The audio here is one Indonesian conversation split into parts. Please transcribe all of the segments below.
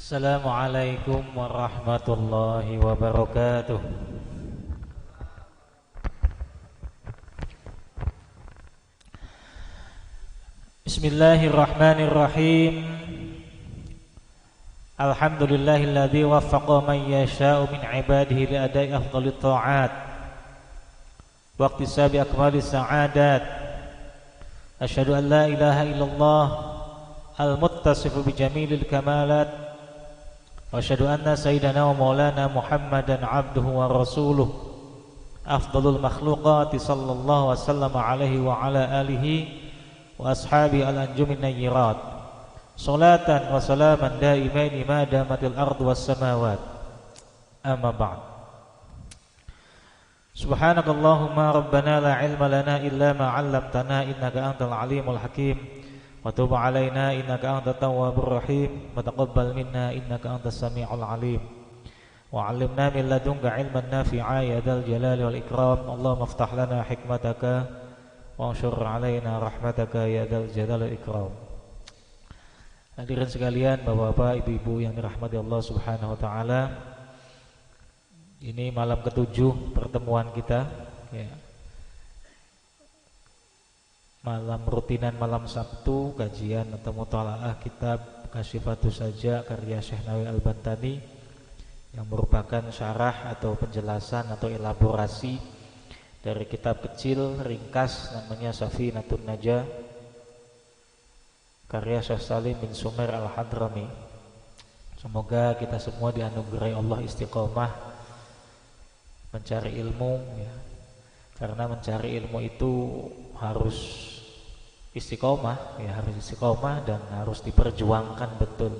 Assalamualaikum warahmatullahi wabarakatuh. Bismillahirrahmanirrahim. Alhamdulillahilladzi waffaqa man yasha'u min ibadihi li adai afdhalit tha'at wa iktisabi akmalis sa'adat. Asyhadu an la ilaha illallah al-muttasifu bi jamilil kamalat wa asyhadu anna sayyidana wa maulana Muhammadan abduhu wa rasuluh afdhalul makhluqati sallallahu wasallam alaihi wa ala alihi wa ashabi al-anjumin nayyirat salatan wa salaman daimaini ma damatil ardu was samawat amma ba'd. Subhanakallahumma rabbana la ilma lana illa ma 'allamtana innaka antal alimul hakim wa tub 'alaina innaka antat tawwabur rahim wa taqabbal minna innaka antas samiul alim wa 'allimna min ladunka 'ilman nafi'a ya dzal jalali wal ikram. Allahumma iftah lana hikmataka wa anshur 'alaina rahmataka ya dzal jalali wal ikram. Hadirin sekalian, bapak-bapak, ibu-ibu yang dirahmati Allah Subhanahu wa taala. Ini malam ketujuh pertemuan kita ya. Malam rutinan malam Sabtu, kajian atau mutalaah kitab Kasyifatus Saja karya Syekh Nawawi Al-Bantani yang merupakan syarah atau penjelasan atau elaborasi dari kitab kecil ringkas namanya Safinatun Najah karya Syekh Salim bin Sumair Al-Hadrami. Semoga kita semua dianugerahi Allah istiqomah mencari ilmu ya. Karena mencari ilmu itu harus istiqomah ya, harus istiqomah dan harus diperjuangkan betul.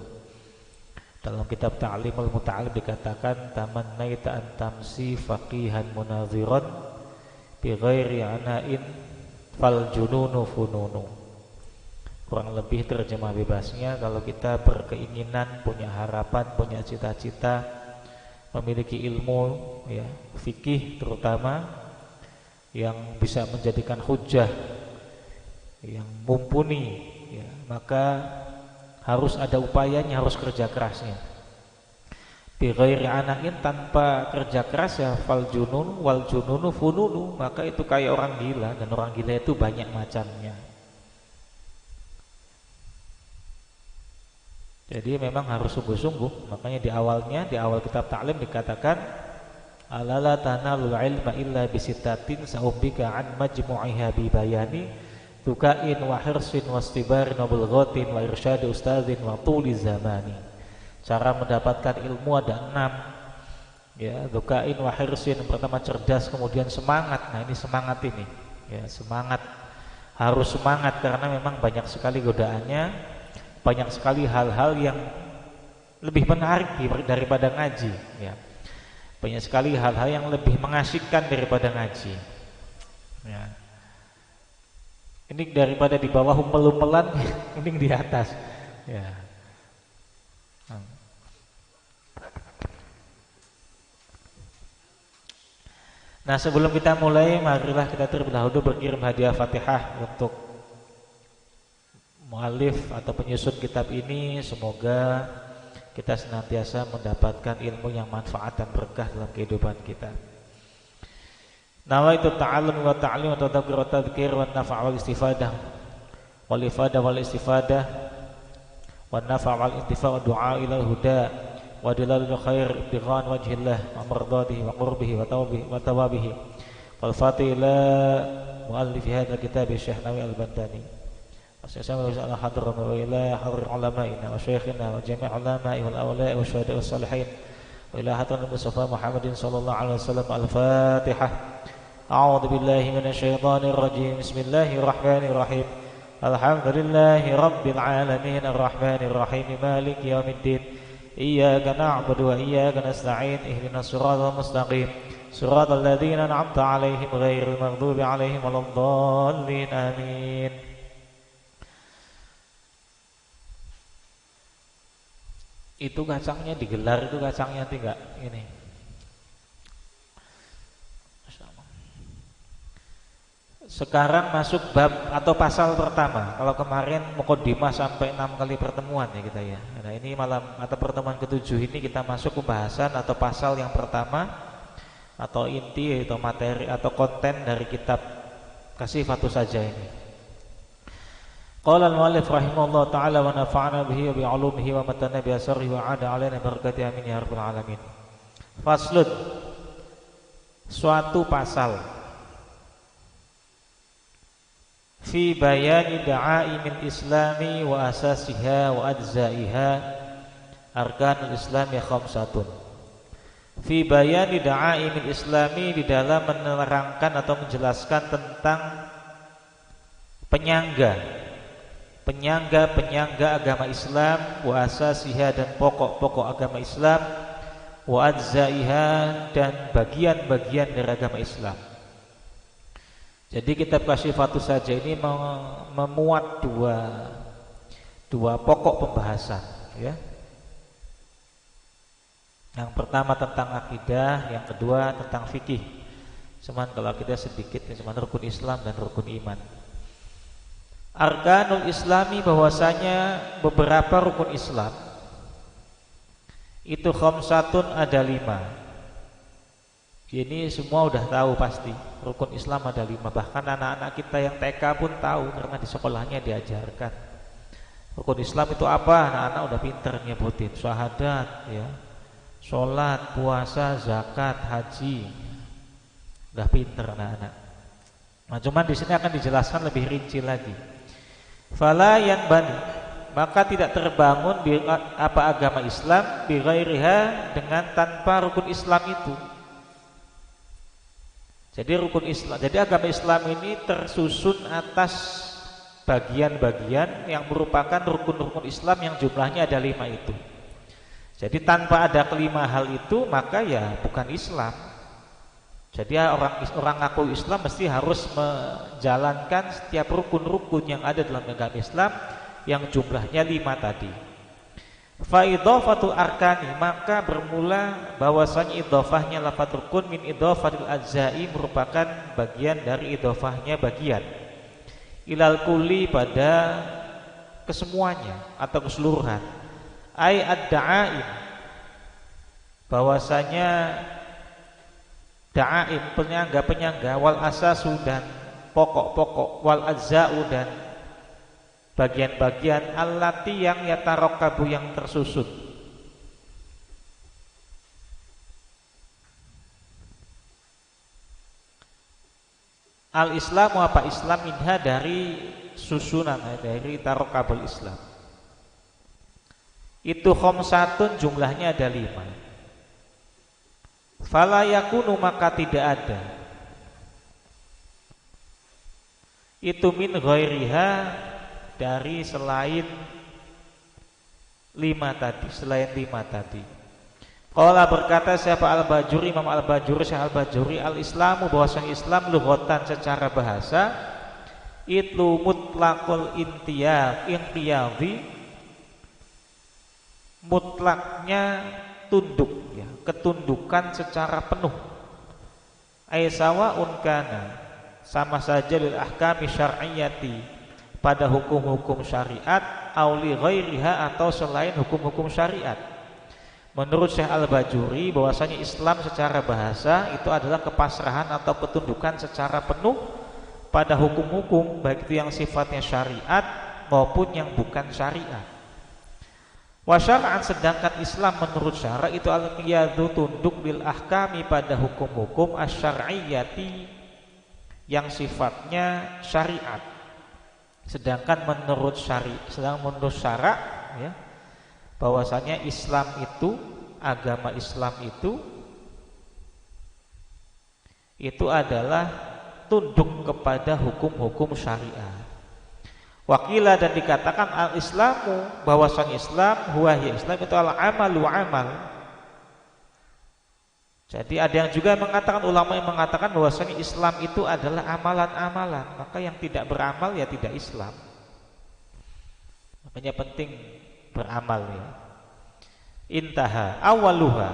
Dalam kitab Ta'limul Muta'alim dikatakan tamannaita an tamsi faqihan munaziran bi ghairi ana'in fal jununu fununu. Kurang lebih terjemah bebasnya, kalau kita berkeinginan, punya harapan, punya cita-cita memiliki ilmu ya, fikih terutama yang bisa menjadikan hujjah yang mumpuni ya, maka harus ada upayanya, harus kerja kerasnya. Bi ghairi ana'in, tanpa kerja keras ya, fal junun wal jununu fununu, maka itu kayak orang gila, dan orang gila itu banyak macamnya. Jadi memang harus sungguh-sungguh. Makanya di awal kitab Ta'lim dikatakan alala tanalul ilma illa bisittatin sa'umbika an majmu'iha bi bayani tukain wa hirsin wastibarin wa bulghatin wa irsyadi ustadzin wa tuli zamani. Cara mendapatkan ilmu ada 6 ya, tukain wa hirsin. Pertama cerdas, kemudian semangat. Nah ini semangat ini ya, semangat, harus semangat karena memang banyak sekali godaannya, banyak sekali hal-hal yang lebih menarik daripada ngaji ya. Banyak sekali hal-hal yang lebih mengasyikkan daripada ngaji ya. Ini daripada di bawah umpel-umpelan ini di atas ya. Nah, sebelum kita mulai, marilah kita terlebih dahulu berkirim hadiah Fatihah untuk mu'alif atau penyusun kitab ini. Semoga kita senantiasa mendapatkan ilmu yang manfaat dan berkah dalam kehidupan kita. Nawaitu ta'allum wa ta'lim wa tadhakkur wa tadhkir wa nafa' wal istifadah wal ifadah wal istifadah wa nafa' wal intifa' wa du'a ila huda wa dilalul khair ibtighan wajhillah wa mardadihi wa qurbihi wa tawabihi wal fatih ila mu'allif hadha kitab Syekh Nawawi Al-Bantani. Assalamualaikum warahmatullahi wabarakatuh. Ulama'ina wa syekhina wa jami' ulama'i wal awliya'i wa syuhada'i was salihin wa ila hadratil Mustafa Muhammadin sallallahu alaihi wasallam. Al-Fatihah. A'udzu billahi minasyaitonir rajim. Bismillahirrahmanirrahim. Alhamdulillahi rabbil alamin arrahmanir rahim maliki yaumiddin. Iyyaka na'budu wa iyyaka nasta'in. Ihdinas siratal mustaqim. Siratal ladzina an'amta 'alaihim ghairil maghdubi 'alaihim waladdallin. Amin. Itu kacangnya digelar, itu kacangnya tidak ini. Sekarang masuk bab atau pasal pertama. Kalau kemarin muqaddimah sampai 6 kali pertemuan ya kita ya. Nah, ini malam atau pertemuan ke-7 ini kita masuk pembahasan atau pasal yang pertama atau inti atau materi atau konten dari kitab Kasifatus Saja ini. Qala al-muallif rahimahullah ta'ala wa nafa'ana bihi wa bi'ulumihi wa matana bi asrihi wa 'ada 'alaina barakati amin ya rabbal alamin. Faslun, suatu pasal fi bayani da'aimil islami wa asasiha wa ajzaiha arkanul islami khamsatun. Fi bayani da'aimil islami, di dalam menerangkan atau menjelaskan tentang penyangga agama Islam, wa asasiha, dan pokok-pokok agama Islam, wa ajzaiha, dan bagian-bagian dari agama Islam. Jadi kitab Kasifatus Saja ini memuat dua pokok pembahasan ya. Yang pertama tentang akidah, yang kedua tentang fikih. Cuman kalau kita sedikit ya, cuman rukun Islam dan rukun iman. Arkanul Islami, bahwasanya beberapa rukun Islam itu khamsatun, ada 5. Ini semua udah tahu pasti, rukun Islam ada 5. Bahkan anak-anak kita yang TK pun tahu karena di sekolahnya diajarkan. Rukun Islam itu apa? Anak-anak udah pinter nyebutin. Syahadat ya, sholat, puasa, zakat, haji. Udah pinter anak-anak. Nah, cuman di sini akan dijelaskan lebih rinci lagi. Fala yanbani, maka tidak terbangun apa agama Islam bi ghairiha, dengan tanpa rukun Islam itu. Jadi rukun Islam, jadi agama Islam ini tersusun atas bagian-bagian yang merupakan rukun-rukun Islam yang jumlahnya ada 5 itu. Jadi tanpa ada kelima hal itu maka ya bukan Islam. Jadi orang ngaku Islam mesti harus menjalankan setiap rukun-rukun yang ada dalam agama Islam yang jumlahnya 5 tadi. Fa idhafatul arkani, maka bermula bahwasanya idhafahnya lafaz rukun min idhafatil ajza'i, merupakan bagian dari idhafahnya bagian, ilal kulli, pada kesemuanya atau keseluruhan. Ai ad-da'aim, bahwasanya da'aim penyangga-penyangga, wal asasu, dan pokok-pokok, wal ajza'u, dan bagian-bagian, allati, yang yatarakabu, yang tersusun. Al-Islamu, apa Islam, minha, dari susunan, dari tarakabul Islam. Itu khamsatun, jumlahnya ada 5. Fala yakunu, maka tidak ada. Itu min ghairiha, dari selain 5 tadi, selain 5 tadi. Qala, berkata siapa Al-Bajuri, Imam Al-Bajuri, Syekh Al-Bajuri, al-Islamu, bahwasanya Islam lughatan, secara bahasa, itu mutlaqul inqiyadhi, mutlaknya tunduk ya, ketundukan secara penuh. Ai sawa'un kana, sama saja, lil ahkami syar'iyyati, pada hukum-hukum syariat, auli ghairiha, atau selain hukum-hukum syariat. Menurut Syekh Al-Bajuri, bahwasanya Islam secara bahasa itu adalah kepasrahan atau ketundukan secara penuh pada hukum-hukum, baik itu yang sifatnya syariat maupun yang bukan syariat. Wa syar'an, sedangkan Islam menurut syara itu al-qiyadu, tunduk, bil ahkami, pada hukum-hukum asy-syar'iyyati, yang sifatnya syariat. Sedangkan menurut syara ya, bahwasanya Islam itu, agama Islam itu adalah tunduk kepada hukum-hukum syariat. Wakila, dan dikatakan al-Islamu, bahwasanya Islam, huwa hiya, Islam itu al-amalu, amal. Jadi ada yang juga mengatakan, ulama yang mengatakan bahwasanya Islam itu adalah amalan-amalan, maka yang tidak beramal ya tidak Islam. Makanya penting beramal ya. Intaha awaluha,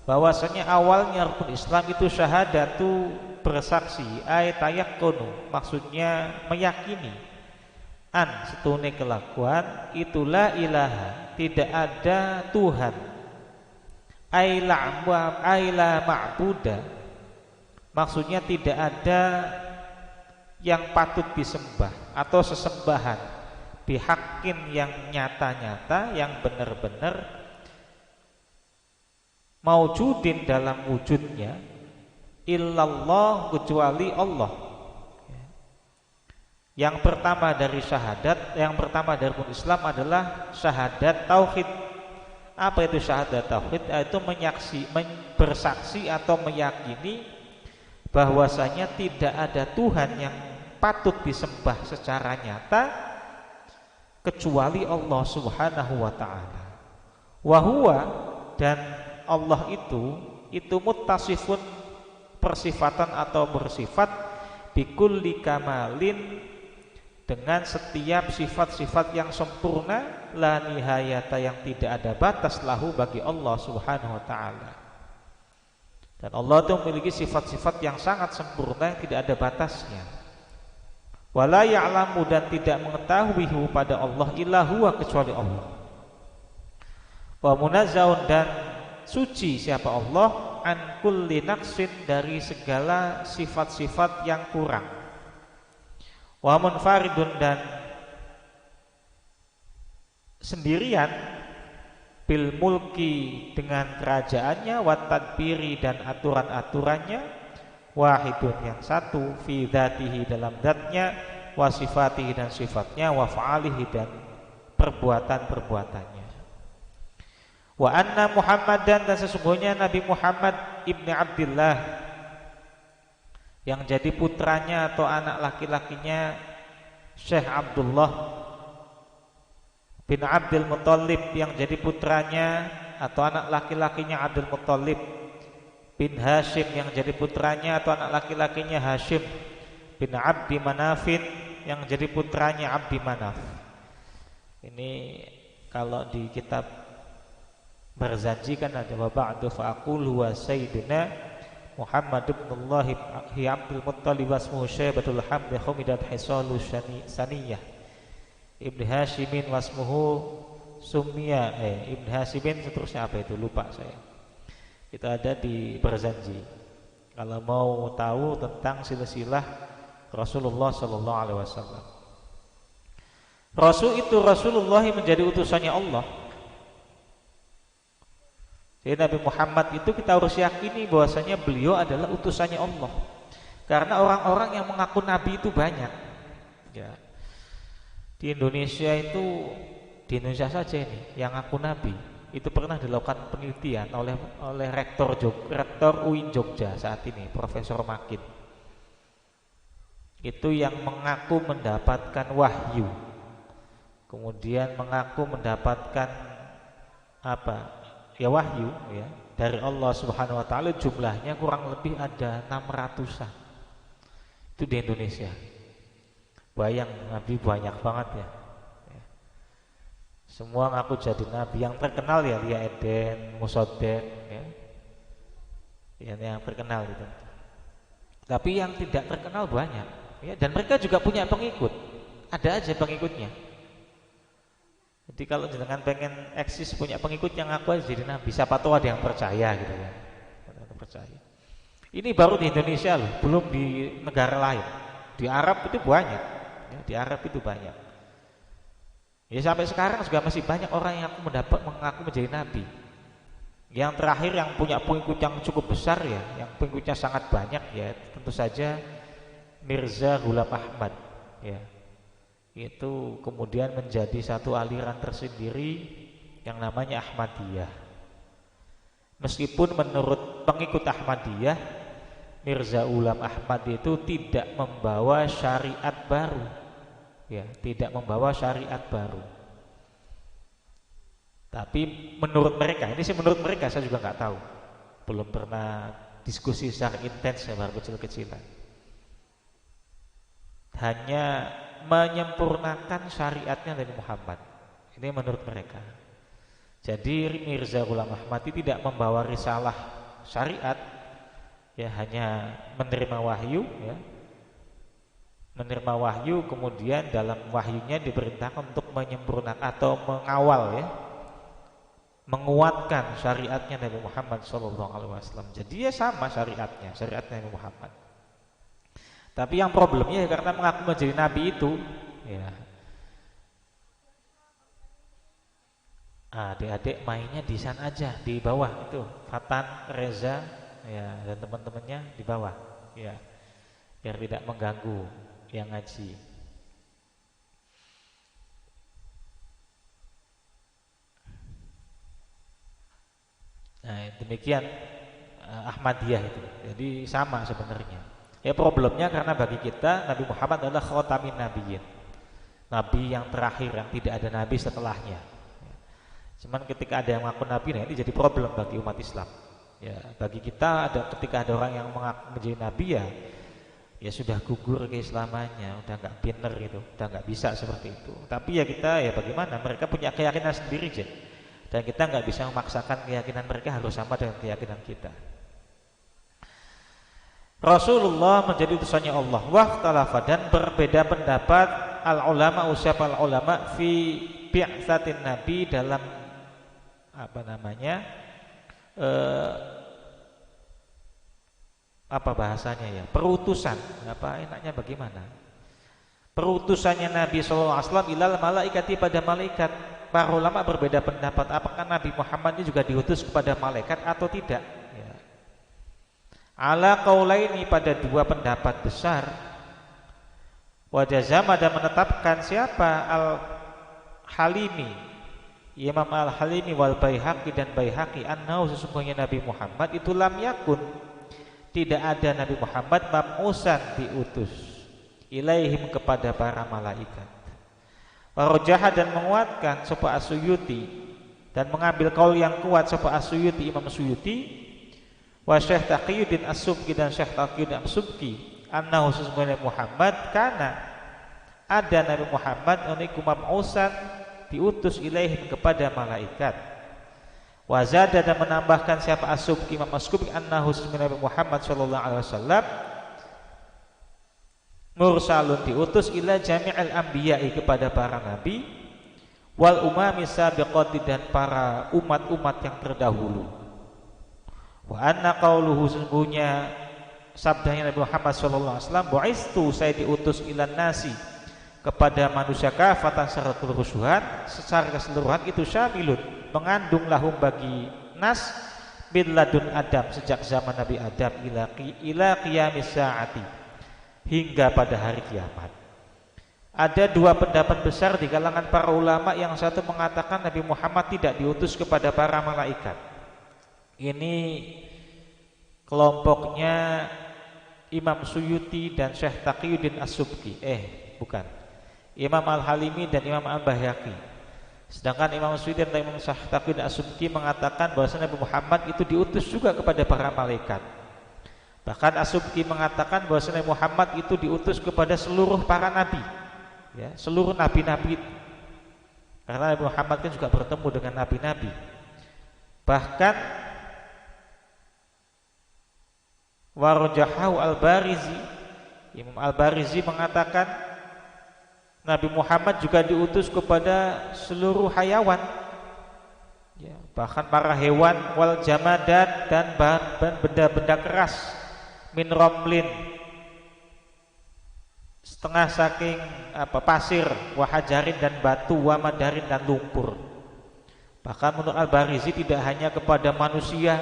bahwasanya awalnya rukun Islam itu syahadatu, bersaksi, tayakkunu, maksudnya meyakini, setune kelakuan itulah ilaha, tidak ada Tuhan, la ma'buda, maksudnya tidak ada yang patut disembah atau sesembahan, bihaqqin, yang nyata-nyata, yang benar-benar maujudin dalam wujudnya, illallah, kecuali Allah. Yang pertama dari syahadat, yang pertama dari rukun Islam adalah syahadat tauhid. Apa itu syahadat tauhid? Itu bersaksi atau meyakini bahwasanya tidak ada Tuhan yang patut disembah secara nyata kecuali Allah Subhanahu wa taala. Wa huwa, dan Allah itu muttasifun, persifatan atau bersifat, bikulli kamalin, dengan setiap sifat-sifat yang sempurna, la nihayata, yang tidak ada batas, lahu, bagi Allah Subhanahu wa taala. Dan Allah itu memiliki sifat-sifat yang sangat sempurna, yang tidak ada batasnya. Wala ya'lamu, dan tidak mengetahui pada Allah, illa huwa, kecuali Allah. Wa munazzahun, dan suci siapa Allah, an kulli naqsin, dari segala sifat-sifat yang kurang. Wa munfaridun, dan sendirian, bil mulki, dengan kerajaannya, wa tadbiri, dan aturan-aturannya, wahidun, yang satu, fi dzatihi, dalam zatnya, wa sifatihi, dan sifatnya, wa fa'alihi, dan perbuatan-perbuatannya. Wa anna Muhammadan, dan sesungguhnya Nabi Muhammad ibni Abdillah, yang jadi putranya atau anak laki-lakinya Syekh Abdullah bin Abdul Muthalib, yang jadi putranya atau anak laki-lakinya Abdul Muthalib bin Hashim, yang jadi putranya atau anak laki-lakinya Hashim bin Abdi Manafin, yang jadi putranya Abdi Manaf. Ini kalau di kitab Barzanji kan ada, wa ba'du fa'aqulu wa sayyidina Muhammad ibn Allah Abdul Muttalib wasmuhu Syaibatul Hamdi Humidat Hisalu Saniyah Ibn Hashimin wasmuhu Summiya Ibn Hashimin, seterusnya apa itu, lupa saya. Itu ada di Barzanji. Kalau mau tahu tentang silsilah Rasulullah sallallahu alaihi wasallam. Rasul itu Rasulullah menjadi utusannya Allah. Jadi Nabi Muhammad itu kita harus yakini bahwasanya beliau adalah utusannya Allah. Karena orang-orang yang mengaku nabi itu banyak. Ya. Di Indonesia saja ini yang ngaku nabi. Itu pernah dilakukan penelitian oleh rektor UIN Jogja saat ini, Profesor Makin. Itu yang mengaku mendapatkan wahyu. Kemudian mengaku mendapatkan wahyu dari Allah Subhanahu wa taala, jumlahnya kurang lebih ada 600-an. Itu di Indonesia. Bayang, nabi banyak banget ya. Semua ngaku jadi nabi. Yang terkenal ya Lia Eden, Musoden, yang terkenal gitu. Tapi yang tidak terkenal banyak, dan mereka juga punya pengikut. Ada aja pengikutnya. Jadi kalau jenengan pengen eksis punya pengikut yang ngaku aja jadi nabi, siapa tahu ada yang percaya gitu ya. Ada percaya. Ini baru di Indonesia loh, belum di negara lain. Di Arab itu banyak. Di Arab itu banyak. Ya sampai sekarang juga masih banyak orang yang mengaku menjadi nabi. Yang terakhir yang punya pengikut yang cukup besar ya, yang pengikutnya sangat banyak ya, tentu saja Mirza Ghulam Ahmad ya. Itu kemudian menjadi satu aliran tersendiri yang namanya Ahmadiyah. Meskipun menurut pengikut Ahmadiyah, Mirza Ghulam Ahmad itu tidak membawa syariat baru, tidak membawa syariat baru. Tapi menurut mereka, ini sih menurut mereka, saya juga nggak tahu, belum pernah diskusi secara intens ya, baru kecil-kecilan. Hanya menyempurnakan syariatnya dari Muhammad. Ini menurut mereka. Jadi Mirza Ghulam Ahmad tidak membawa risalah syariat, ya hanya menerima wahyu, ya menerima wahyu, kemudian dalam wahyunya diperintahkan untuk menyempurnakan atau mengawal, ya menguatkan syariatnya Nabi Muhammad SAW. Jadi ya sama syariatnya Nabi Muhammad. Tapi yang problemnya ya karena mengaku menjadi nabi itu, ya adik-adik mainnya di sana aja, di bawah itu Fatan, Reza, ya dan teman-temannya di bawah, ya biar tidak mengganggu yang ngaji. Nah, demikian Ahmadiyah itu. Jadi sama sebenarnya. Ya problemnya karena bagi kita Nabi Muhammad adalah khatamin nabiyyin. Nabi yang terakhir, yang tidak ada nabi setelahnya. Cuman ketika ada yang mengaku nabi, nah ini jadi problem bagi umat Islam. Ya, bagi kita ketika ada orang yang mengaku menjadi nabi, ya sudah gugur keislamannya, udah nggak benar itu, udah nggak bisa seperti itu. Tapi ya kita ya bagaimana? Mereka punya keyakinan sendiri, dan kita nggak bisa memaksakan keyakinan mereka harus sama dengan keyakinan kita. Rasulullah menjadi utusannya Allah. Wakhtalafa, dan berbeda pendapat al-ulama, usyab al-ulama fi bi'tsatin nabi, dalam apa namanya? Apa bahasanya ya? Perutusan. Apa enaknya bagaimana? Perutusannya Nabi SAW ilal malaikati, pada malaikat. Para ulama berbeda pendapat apakah Nabi Muhammad ini juga diutus kepada malaikat atau tidak, ya. Ala qaulaini, pada dua pendapat besar. Wa jazama, dan menetapkan siapa Al-Halimi, Imam Al-Halimi wal Baihaqi, dan Baihaqi, annahu, sesungguhnya Nabi Muhammad itu lam yakun, tidak ada Nabi Muhammad mab'usan, diutus, ilaihim, kepada para malaikat. Warajah, dan menguatkan sapa As-Suyuti, dan mengambil kaul yang kuat sapa As-Suyuti, Imam Suyuti, wa Syekh Taqiyuddin As-Subki, dan Syekh Taqiyuddin As-Subki, annahu, sesungguhnya Muhammad kana, ada Nabi Muhammad unikum mab'usan, diutus ilaihim, kepada malaikat. Wa zada, dan menambahkan siapa As-Subki, Imam As-Subki, annahu, sesungguhnya Nabi Muhammad sallallahu alaihi wasallam mursalun, diutus ila jami'il anbiya'i, kepada para nabi, wal umami sabiqati, dan para umat-umat yang terdahulu. Wa anna qauluhu, sesungguhnya sabdanya Nabi Muhammad sallallahu alaihi wasallam, bu'istu, saya diutus ilan nasi, kepada manusia kafatan, secara keseluruhan itu syamilun, mengandung lahum, bagi nas, min ladun Adam, sejak zaman Nabi Adam, ila qiyamis saati, hingga pada hari kiamat. Ada dua pendapat besar di kalangan para ulama. Yang satu mengatakan Nabi Muhammad tidak diutus kepada para malaikat. Ini kelompoknya Imam Suyuti dan Syekh Taqiyuddin As-Subki. Bukan, Imam Al-Halimi dan Imam Al-Baihaqi. Sedangkan Imam Suyuti dan Imam Syekh Taqiyuddin As-Subki mengatakan bahwa Nabi Muhammad itu diutus juga kepada para malaikat. Bahkan As-Subki mengatakan bahwa Nabi Muhammad itu diutus kepada seluruh para nabi, ya, seluruh nabi-nabi. Karena Nabi Muhammad kan juga bertemu dengan nabi-nabi. Bahkan warajahu Al-Barizi, Imam Al-Barizi mengatakan Nabi Muhammad juga diutus kepada seluruh hayawan, ya, bahkan para hewan, wal jamadat, dan benda-benda keras, min romlin, setengah saking pasir, wahajarin, dan batu, wamadarin, dan lumpur. Bahkan menurut Al-Barizi tidak hanya kepada manusia,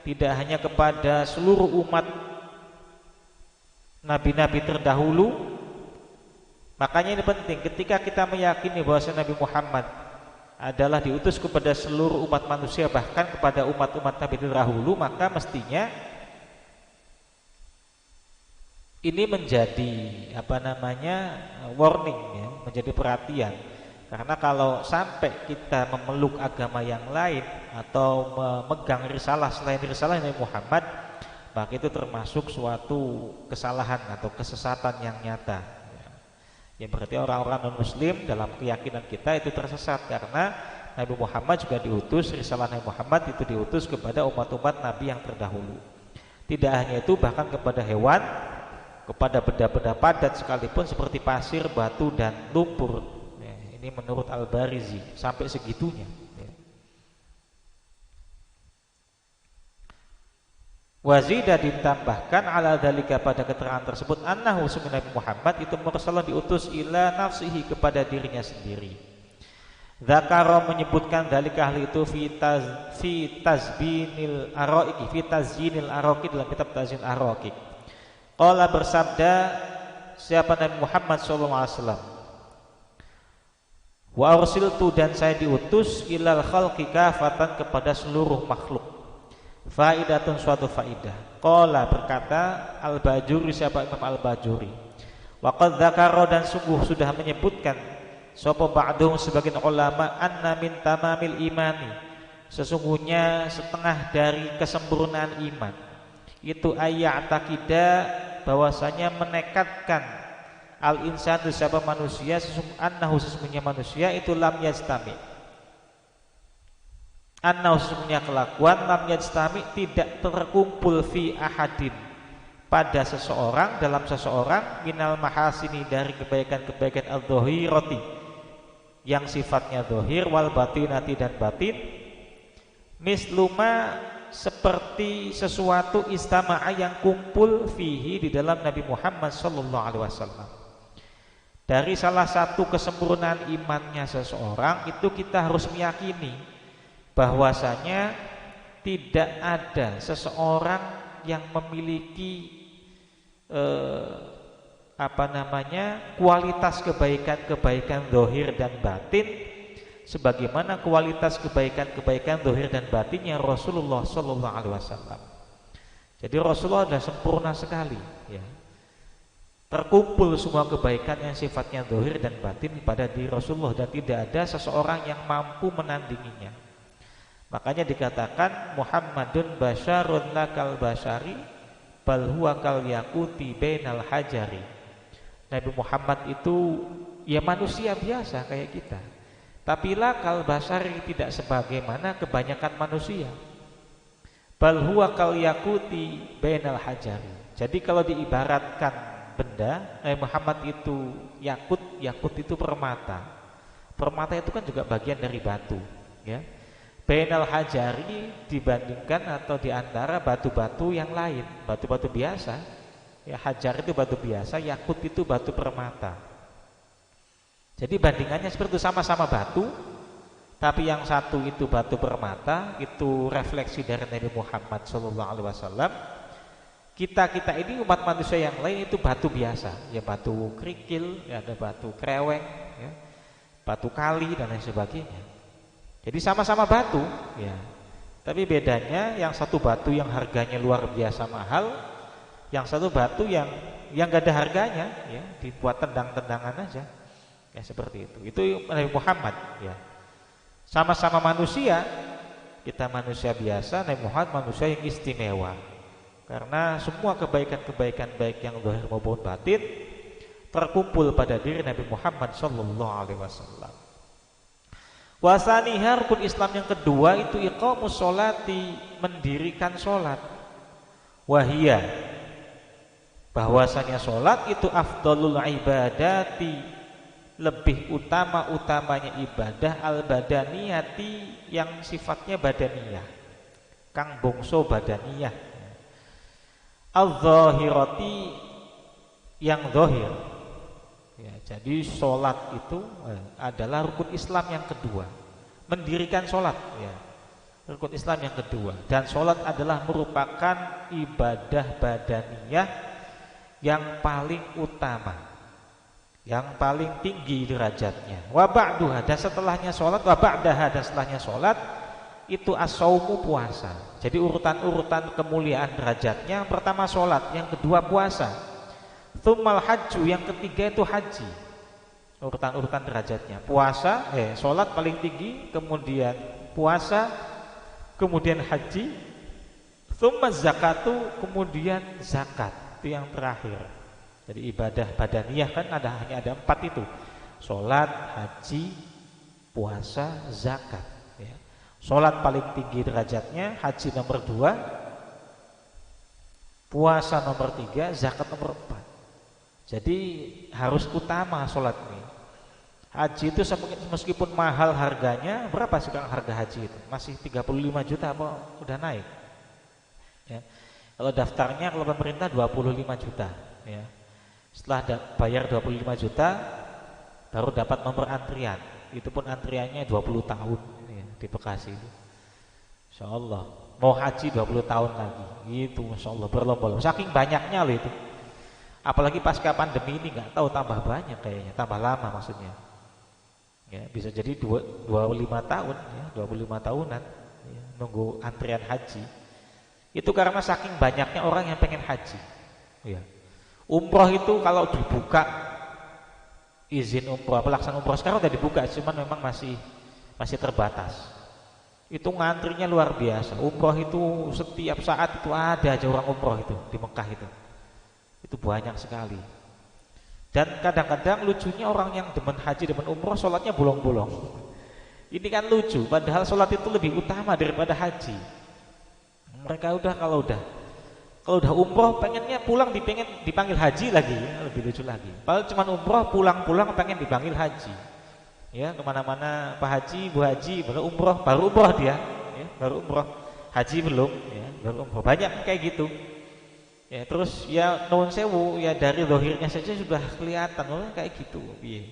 tidak hanya kepada seluruh umat nabi-nabi terdahulu. Makanya ini penting ketika kita meyakini bahwa Nabi Muhammad adalah diutus kepada seluruh umat manusia, bahkan kepada umat-umat nabi terdahulu, maka mestinya ini menjadi warning, ya, menjadi perhatian. Karena kalau sampai kita memeluk agama yang lain atau memegang risalah selain risalah Nabi Muhammad, maka itu termasuk suatu kesalahan atau kesesatan yang nyata. Yang berarti orang-orang non-muslim dalam keyakinan kita itu tersesat, karena Nabi Muhammad juga diutus, risalah Nabi Muhammad itu diutus kepada umat-umat Nabi yang terdahulu. Tidak hanya itu, bahkan kepada hewan, kepada benda-benda padat sekalipun seperti pasir, batu, dan lumpur. Ya, ini menurut Al-Barizi, sampai segitunya. Ya. Wazida ditambahkan ala dzalika pada keterangan tersebut annahu Nabi Muhammad itu mursalan diutus ila nafsihi kepada dirinya sendiri. Dzakara menyebutkan dzalika hal itu fi tazbinil araqi fi tazyinil araqi dalam kitab Tazyinul Araqi. Qala bersabda siapa Nabi Muhammad sallallahu alaihi wasallam. Wa arsiltu dan saya diutus ilal khalqi kafatan kepada seluruh makhluk. Faidatun suatu faidah. Qala berkata Al-Bajuri siapa Imam Al-Bajuri. Wa qad dzakara dan sungguh sudah menyebutkan sapa ba'dhum sebagian ulama anna min tamamil imani sesungguhnya setengah dari kesempurnaan iman itu ayya'taqida bahwasanya menekadkan al-insanu siapa manusia sesungguhnya manusia itu lam yastami sesungguhnya kelakuan lam yastami tidak terkumpul fi ahadin pada seseorang dalam seseorang minal mahasini dari kebaikan-kebaikan al-dhahirati yang sifatnya zahir wal batinati dan batin misluma seperti sesuatu istama'a yang kumpul fihi di dalam Nabi Muhammad sallallahu alaihi wasallam. Dari salah satu kesempurnaan imannya seseorang itu kita harus meyakini bahwasanya tidak ada seseorang yang memiliki kualitas kebaikan-kebaikan zahir dan batin sebagaimana kualitas kebaikan-kebaikan zahir dan batinnya Rasulullah sallallahu alaihi wasallam. Jadi Rasulullah adalah sempurna sekali, ya. Terkumpul semua kebaikan yang sifatnya zahir dan batin pada diri Rasulullah dan tidak ada seseorang yang mampu menandinginya. Makanya dikatakan Muhammadun basyarun lakal basyari bal huwa kal yaquti bainal hajari. Nabi Muhammad itu ya manusia biasa kayak kita. Tapi lakal basyari tidak sebagaimana kebanyakan manusia. Bal huwa kal yaquti bainal hajari. Jadi kalau diibaratkan benda, Nabi Muhammad itu yakut itu permata. Permata itu kan juga bagian dari batu, ya. Bainal hajari dibandingkan atau diantara batu-batu yang lain, batu-batu biasa. Ya, hajar itu batu biasa, yakut itu batu permata. Jadi bandingannya seperti itu, sama-sama batu, tapi yang satu itu batu permata, itu refleksi dari Nabi Muhammad SAW. Kita ini umat manusia yang lain itu batu biasa, ya batu kerikil, ya ada batu kreweng, ya, batu kali dan lain sebagainya. Jadi sama-sama batu, ya. Tapi bedanya yang satu batu yang harganya luar biasa mahal, yang satu batu yang gak ada harganya, ya, dibuat tendang-tendangan aja, ya seperti itu. Itu Nabi Muhammad, ya. Sama-sama manusia, kita manusia biasa, Nabi Muhammad manusia yang istimewa. Karena semua kebaikan-kebaikan baik yang zahir maupun batin terkumpul pada diri Nabi Muhammad sallallahu alaihi wasallam. Wasaniha rukun Islam yang kedua itu iqamus sholati, mendirikan sholat. Wahia bahwasanya sholat itu afdalul ibadati, lebih utama-utamanya ibadah al-badaniyati yang sifatnya badaniyah, kang bongso badaniyah, al-zahirati yang zahir. Ya, jadi sholat itu adalah rukun Islam yang kedua. Mendirikan sholat, ya, rukun Islam yang kedua. Dan sholat adalah merupakan ibadah badaniyah yang paling utama, yang paling tinggi derajatnya. Wa ba'duha, dan setelahnya sholat, wa ba'daha, dan setelahnya sholat itu as-saumu, puasa. Jadi urutan-urutan kemuliaan derajatnya, yang pertama sholat, yang kedua puasa. Tsummal hajju, yang ketiga itu haji. Urutan-urutan derajatnya. Puasa, sholat paling tinggi, kemudian puasa, kemudian haji, tsumma zakatu, kemudian zakat. Itu yang terakhir. Jadi ibadah badaniyah kan hanya ada 4 itu. Sholat, haji, puasa, zakat. Ya. Sholat paling tinggi derajatnya, haji nomor 2, puasa nomor 3, zakat nomor 4. Jadi harus utama sholat ini. Haji itu meskipun mahal harganya, berapa sekarang harga haji itu? Masih 35 juta apa udah naik? Ya. Kalau daftarnya kalau pemerintah 25 juta. Ya. Setelah bayar 25 juta, baru dapat nomor antrian. Itu pun antriannya 20 tahun ya, di Bekasi itu. Insya Allah mau haji 20 tahun lagi. Gitu, Masya Allah berlomba-lomba. Saking banyaknya loh itu. Apalagi pasca pandemi ini nggak tahu tambah banyak kayaknya, tambah lama maksudnya. Ya, bisa jadi 25 tahun ya, 25 tahunan ya, nunggu antrian haji. Itu karena saking banyaknya orang yang pengen haji. Ya. Umroh itu kalau dibuka izin umroh, pelaksanaan umroh sekarang udah dibuka, cuman memang masih terbatas. Itu ngantrinya luar biasa. Umroh itu setiap saat itu ada aja orang umroh itu di Mekah itu. Itu banyak sekali. Dan kadang-kadang lucunya orang yang demen haji, demen umroh, sholatnya bolong-bolong. Ini kan lucu, padahal sholat itu lebih utama daripada haji. Mereka kalau udah umroh pengennya pulang dipanggil haji lagi, ya, lebih lucu lagi. Padahal cuma umroh pulang-pulang pengen dipanggil haji. Ya, kemana-mana Pak Haji, Bu Haji, baru umroh dia, ya, baru umroh, haji belum, ya, baru umroh. Banyak kayak gitu. Ya, terus ya nuwun sewu ya dari zahirnya saja sudah kelihatan loh kayak gitu. Iya.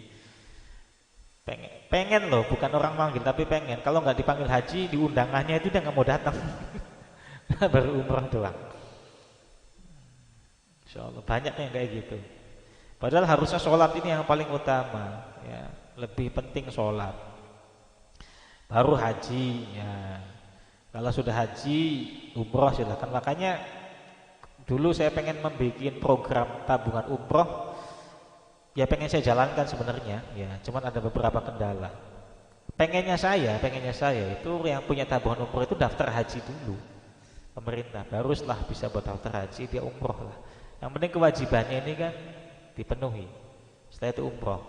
Pengen loh, bukan orang manggil tapi pengen. Kalau nggak dipanggil haji di undangannya itu dia nggak mau datang. Baru umroh doang. Insya Allah banyak yang kayak gitu. Padahal harusnya sholat ini yang paling utama. Ya, lebih penting sholat. Baru haji. Ya. Kalau sudah haji, umroh silakan. Makanya dulu saya pengen membuat program tabungan umroh, ya pengen saya jalankan sebenarnya, ya cuman ada beberapa kendala. Pengennya saya itu yang punya tabungan umroh itu daftar haji dulu, pemerintah, baru setelah bisa buat daftar haji dia umroh lah. Yang penting kewajibannya ini kan dipenuhi, setelah itu umroh.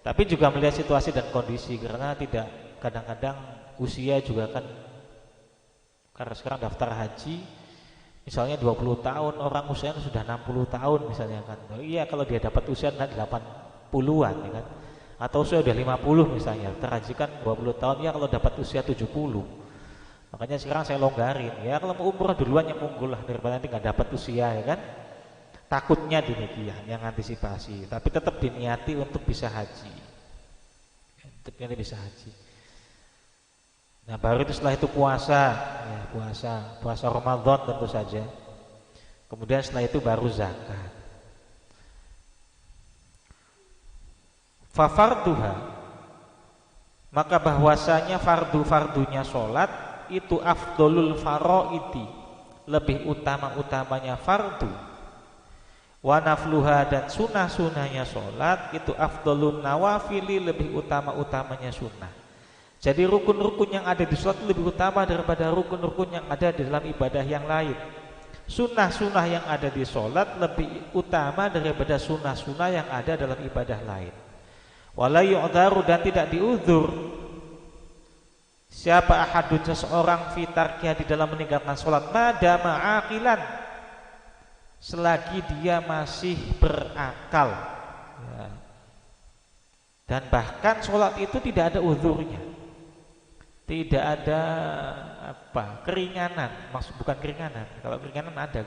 Tapi juga melihat situasi dan kondisi, karena tidak kadang-kadang usia juga kan, karena sekarang daftar haji misalnya 20 tahun, orang usianya sudah 60 tahun misalnya kan. Oh, iya kalau dia dapat usia 80-an ya kan. Atau usia udah 50 misalnya, terhaji kan 20 tahun ya kalau dapat usia 70. Makanya sekarang saya longgarin. Ya kalau mau umroh duluan yang unggul lah daripada nanti nggak dapat usia ya kan. Takutnya demikian yang antisipasi, tapi tetap diniati untuk bisa haji. Untuk bisa haji. Nah baru itu setelah itu puasa, ya, puasa Ramadan tentu saja. Kemudian setelah itu baru zakat. Fafarduha, maka bahwasanya fardunya sholat itu afdolul faroidi, lebih utama-utamanya fardu. Wa nafluha, dan sunnah-sunnahnya sholat itu afdolun nawafili, lebih utama-utamanya sunnah. Jadi rukun-rukun yang ada di sholat lebih utama daripada rukun-rukun yang ada di dalam ibadah yang lain. Sunnah-sunnah yang ada di sholat lebih utama daripada sunnah-sunnah yang ada dalam ibadah lain. Wala yu'dharu, dan tidak diuzur siapa ahadun, seseorang fitarkia, di dalam meninggalkan sholat, madama aqilan, selagi dia masih berakal ya. Dan bahkan sholat itu tidak ada uzurnya, tidak ada keringanan, maksud bukan keringanan. Kalau keringanan ada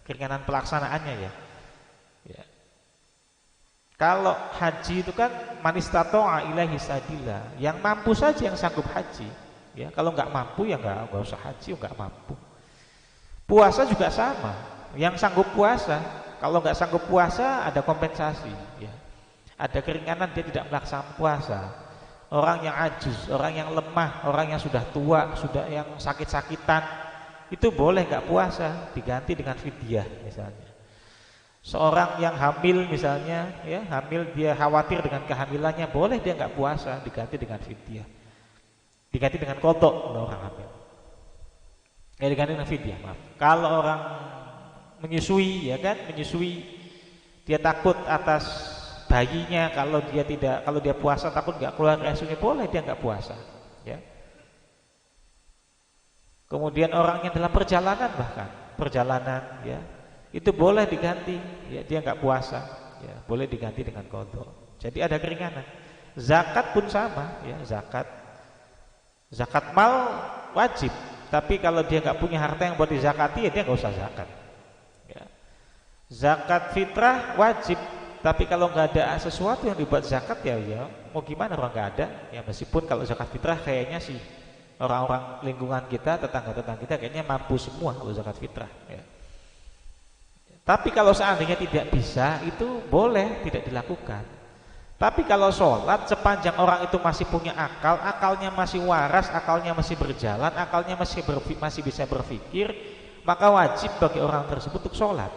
keringanan pelaksanaannya ya. Kalau haji itu kan manistato'a ilaihi sabila, yang mampu saja yang sanggup haji ya. Kalau nggak mampu ya nggak usah haji, nggak mampu. Puasa juga sama, yang sanggup puasa. Kalau nggak sanggup puasa ada kompensasi ya. Ada keringanan, dia tidak melaksanakan puasa. Orang yang ajuz, orang yang lemah, orang yang sudah tua, sudah yang sakit-sakitan, itu boleh nggak puasa, diganti dengan fidyah misalnya. Seorang yang hamil misalnya, ya hamil, dia khawatir dengan kehamilannya, boleh dia nggak puasa, diganti dengan fidyah, diganti dengan qadha. Kalau orang hamil, ya diganti dengan fidyah. Maaf. Kalau orang menyusui, ya kan, menyusui, dia takut atas bayinya kalau dia puasa takut nggak keluar air sunyi, boleh dia nggak puasa, ya. Kemudian orangnya dalam perjalanan, ya, itu boleh diganti, ya, dia nggak puasa, ya, boleh diganti dengan qadha. Jadi ada keringanan. Zakat pun sama, ya, zakat mal wajib, tapi kalau dia nggak punya harta yang buat dizakati, ya dia nggak usah zakat. Ya. Zakat fitrah wajib, tapi kalau nggak ada sesuatu yang dibuat zakat, ya mau gimana, orang nggak ada, ya. Meskipun kalau zakat fitrah kayaknya sih orang-orang lingkungan kita, tetangga-tetangga kita kayaknya mampu semua kalau zakat fitrah, ya. Tapi kalau seandainya tidak bisa, itu boleh tidak dilakukan. Tapi kalau sholat, sepanjang orang itu masih punya akal, akalnya masih waras, akalnya masih berjalan, akalnya masih bisa berpikir, maka wajib bagi orang tersebut untuk sholat.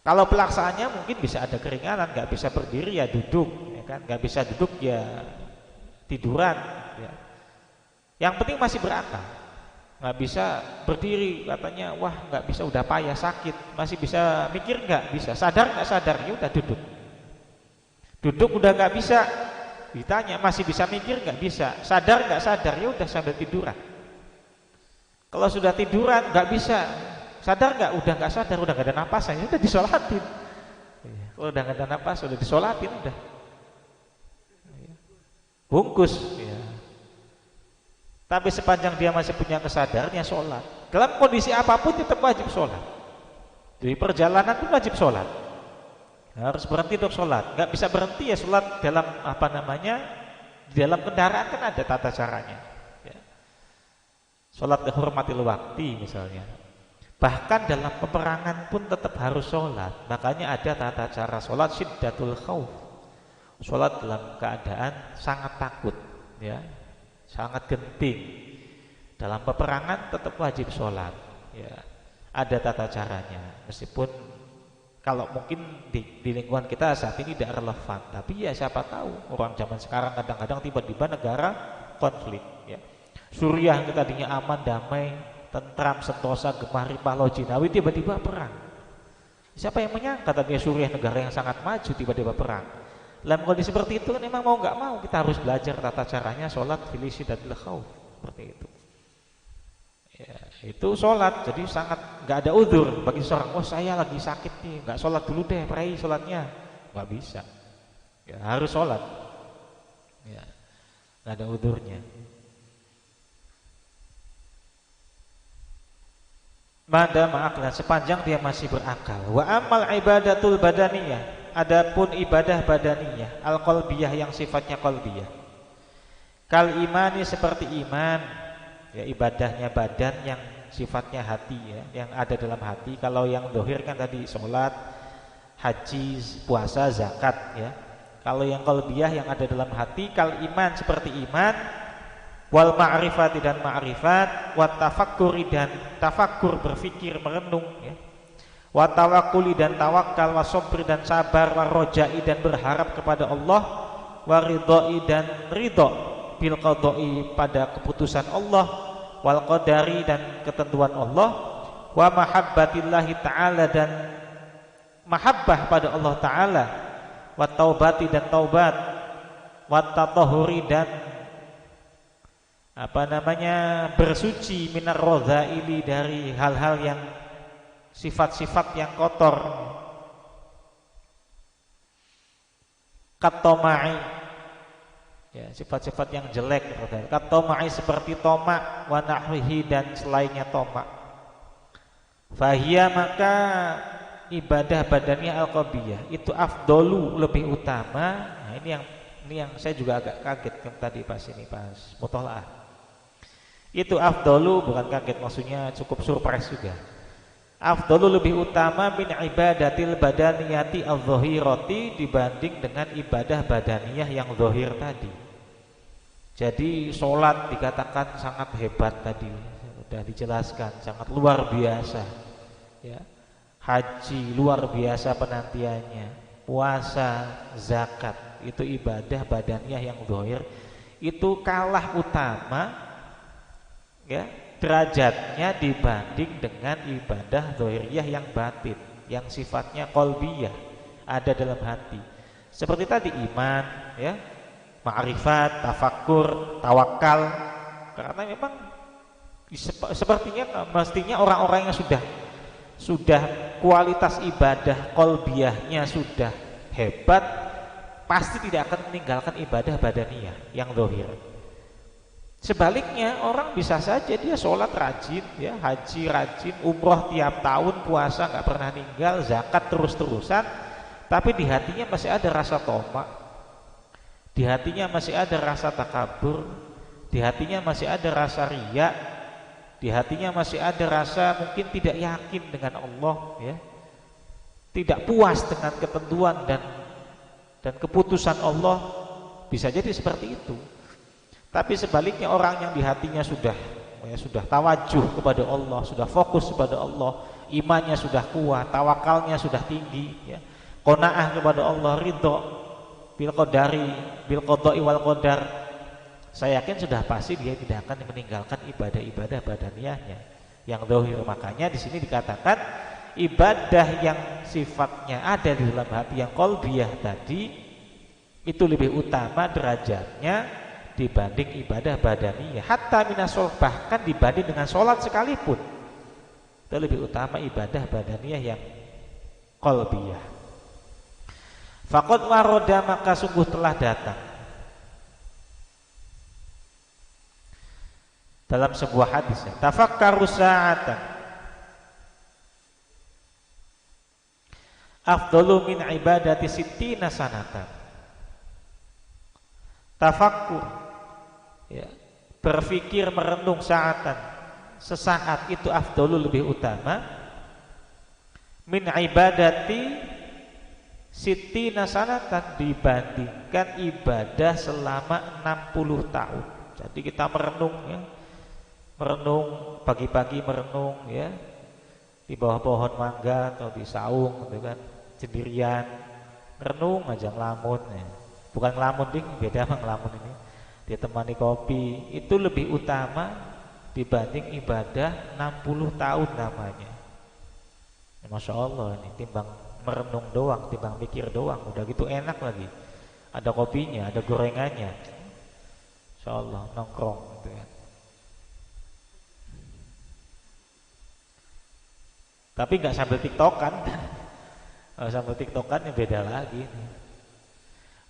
Kalau pelaksanaannya mungkin bisa ada keringanan, nggak bisa berdiri ya duduk, ya kan? Nggak bisa duduk ya tiduran, ya. Yang penting masih berakal. Nggak bisa berdiri, katanya wah nggak bisa, udah payah, sakit, masih bisa mikir nggak bisa, sadar nggak sadar, ya udah duduk. Duduk udah nggak bisa, ditanya masih bisa mikir nggak bisa, sadar nggak sadar, ya udah sambil tiduran. Kalau sudah tiduran nggak bisa, sadar nggak, udah nggak sadar, udah nggak ada napasan, ya udah disolatin. Kalau udah nggak ada napas, udah disolatin, udah bungkus, ya. Tapi sepanjang dia masih punya kesadaran, ya sholat. Dalam kondisi apapun tetap wajib sholat. Di perjalanan pun wajib sholat. Harus berhenti untuk sholat. Nggak bisa berhenti ya sholat dalam di dalam kendaraan kan ada tata caranya, ya. Sholat kehormatil waktu misalnya. Bahkan dalam peperangan pun tetap harus sholat. Makanya ada tata cara sholat syiddatul khauf. Sholat dalam keadaan sangat takut, ya, sangat genting. Dalam peperangan tetap wajib sholat, ya. Ada tata caranya. Meskipun kalau mungkin di lingkungan kita saat ini tidak relevan, tapi ya siapa tahu orang zaman sekarang kadang-kadang tiba-tiba negara konflik, ya. Suriah yang tadinya aman, damai, tentram, sentosa, gemah ripah, lojinawi, tiba-tiba perang. Siapa yang menyangka tadinya Suriah negara yang sangat maju tiba-tiba perang. Dalam kondisi seperti itu kan memang mau nggak mau kita harus belajar tata caranya sholat fil syiddatil khauf, seperti itu. Ya, itu sholat, jadi sangat nggak ada udzur bagi seorang, oh saya lagi sakit nih, nggak sholat dulu deh, pray sholatnya, nggak bisa, ya, harus sholat, ya, nggak ada udzurnya. Mada ma'aklan, sepanjang dia masih berakal. Wa amal ibadatul badaniyah, adapun ibadah badaniyah, al-qalbiyah yang sifatnya qalbiyah, kal imani seperti iman, ya, ibadahnya badan yang sifatnya hati, ya, yang ada dalam hati. Kalau yang dohir kan tadi sholat, haji, puasa, zakat, ya. Kalau yang qalbiyah yang ada dalam hati, kal iman seperti iman, wal ma'rifati dan ma'rifat, wat tafakkuri dan tafakkur berfikir merenung, ya. Wa tawakkuli dan tawakal, wa sabri dan sabar, wa rojai dan berharap kepada Allah, wa ridhoi dan ridho bil qadai pada keputusan Allah, wal qadari dan ketentuan Allah, wa mahabbatillahi ta'ala dan mahabbah pada Allah Ta'ala, wa taubati dan taubat, wa tatahuri dan bersuci minar radzaili dari hal-hal yang sifat-sifat yang kotor, katomai, ya, sifat-sifat yang jelek, katomai seperti tomak, wa nahwihi dan selainnya tomak. Fahia maka ibadah badannya al-qalbiyah itu afdolu, lebih utama. Nah, ini yang saya juga agak kaget kan tadi pas mutolaah. Itu afdolu, bukan kaget, maksudnya cukup surprise juga. Afdolu lebih utama min ibadatil badaniyati al-zahirati dibanding dengan ibadah badaniyah yang zahir tadi. Jadi sholat dikatakan sangat hebat tadi, sudah dijelaskan, sangat luar biasa, ya. Haji luar biasa penantiannya, puasa, zakat, itu ibadah badaniyah yang zahir, itu kalah utama, ya, derajatnya dibanding dengan ibadah zahiriyah yang batin, yang sifatnya qalbiyah, ada dalam hati. Seperti tadi iman, ya, ma'rifat, tafakkur, tawakal. Karena memang sepertinya mestinya orang-orang yang sudah kualitas ibadah qalbiyahnya sudah hebat, pasti tidak akan meninggalkan ibadah badaniyah yang zahir. Sebaliknya orang bisa saja dia sholat rajin, ya, haji rajin, umroh tiap tahun, puasa nggak pernah ninggal, zakat terus-terusan, tapi di hatinya masih ada rasa tomak, di hatinya masih ada rasa takabur, di hatinya masih ada rasa riya, di hatinya masih ada rasa mungkin tidak yakin dengan Allah, ya, tidak puas dengan ketentuan dan keputusan Allah. Bisa jadi seperti itu. Tapi sebaliknya orang yang di hatinya sudah tawajuh kepada Allah, sudah fokus kepada Allah, imannya sudah kuat, tawakalnya sudah tinggi, ya, qanaah kepada Allah, ridho bil qada'i wal qadar, saya yakin sudah pasti dia tidak akan meninggalkan ibadah-ibadah badaniyahnya yang zahir. Makanya di sini dikatakan ibadah yang sifatnya ada di dalam hati yang qalbiyah tadi itu lebih utama derajatnya dibanding ibadah badaniyah, hatta minasol, bahkan dibanding dengan sholat sekalipun itu lebih utama ibadah badaniyah yang qalbiyah. Faqad waroda, maka sungguh telah datang dalam sebuah hadis, tafakkaru sa'atan afdalu min ibadati sittina sanatan. Tafakkur, ya, berpikir merenung sa'atan, sesaat itu afdalu, lebih utama, min ibadati sittina sanatan, dibandingkan ibadah selama 60 tahun. Jadi kita merenung, ya, merenung pagi-pagi, merenung, ya, di bawah pohon mangga atau di saung gitu kan, sendirian merenung aja, ngelamun, ya. Bukan ngelamun ding, beda sama ngelamun ini, ditemani kopi, itu lebih utama dibanding ibadah 60 tahun namanya, ya, Masya Allah, ini timbang merenung doang, timbang mikir doang, udah gitu enak lagi, ada kopinya, ada gorengannya, Masya Allah, nongkrong gitu ya. Tapi nggak sambil tiktokan. Kalau sambil tiktokan ya beda lagi.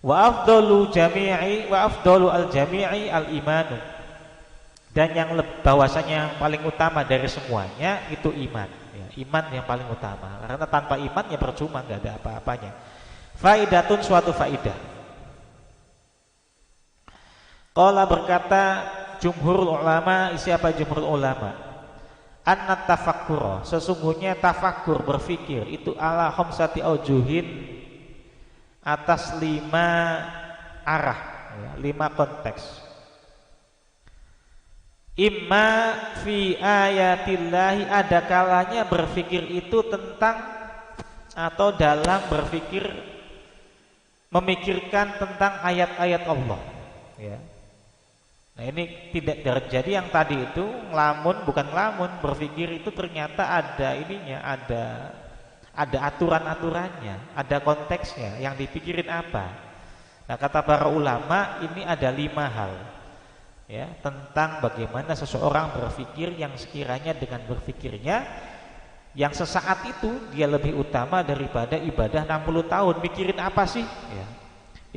Wa afdalu al-jami'i al-imanu. Dan yang bahwasanya yang paling utama dari semuanya itu iman, ya, iman yang paling utama. Karena tanpa iman ya percuma, nggak ada apa-apanya. Faidatun, suatu faidah. Qala, berkata jumhurul ulama, siapa jumhurul ulama? Anna tafakkura, sesungguhnya tafakkur, berfikir, itu ala khamsati aujuhin, atas 5 arah, ya, 5 konteks. Imma fi ayatillahi, ada kalanya berfikir itu tentang atau dalam berfikir memikirkan tentang ayat-ayat Allah, ya. Nah ini tidak terjadi yang tadi itu ngelamun, bukan ngelamun, berfikir itu ternyata ada ininya, ada aturan-aturannya, ada konteksnya, yang dipikirin apa. Nah kata para ulama ini ada 5 hal, ya, tentang bagaimana seseorang berfikir yang sekiranya dengan berfikirnya yang sesaat itu dia lebih utama daripada ibadah 60 tahun. Mikirin apa sih, ya,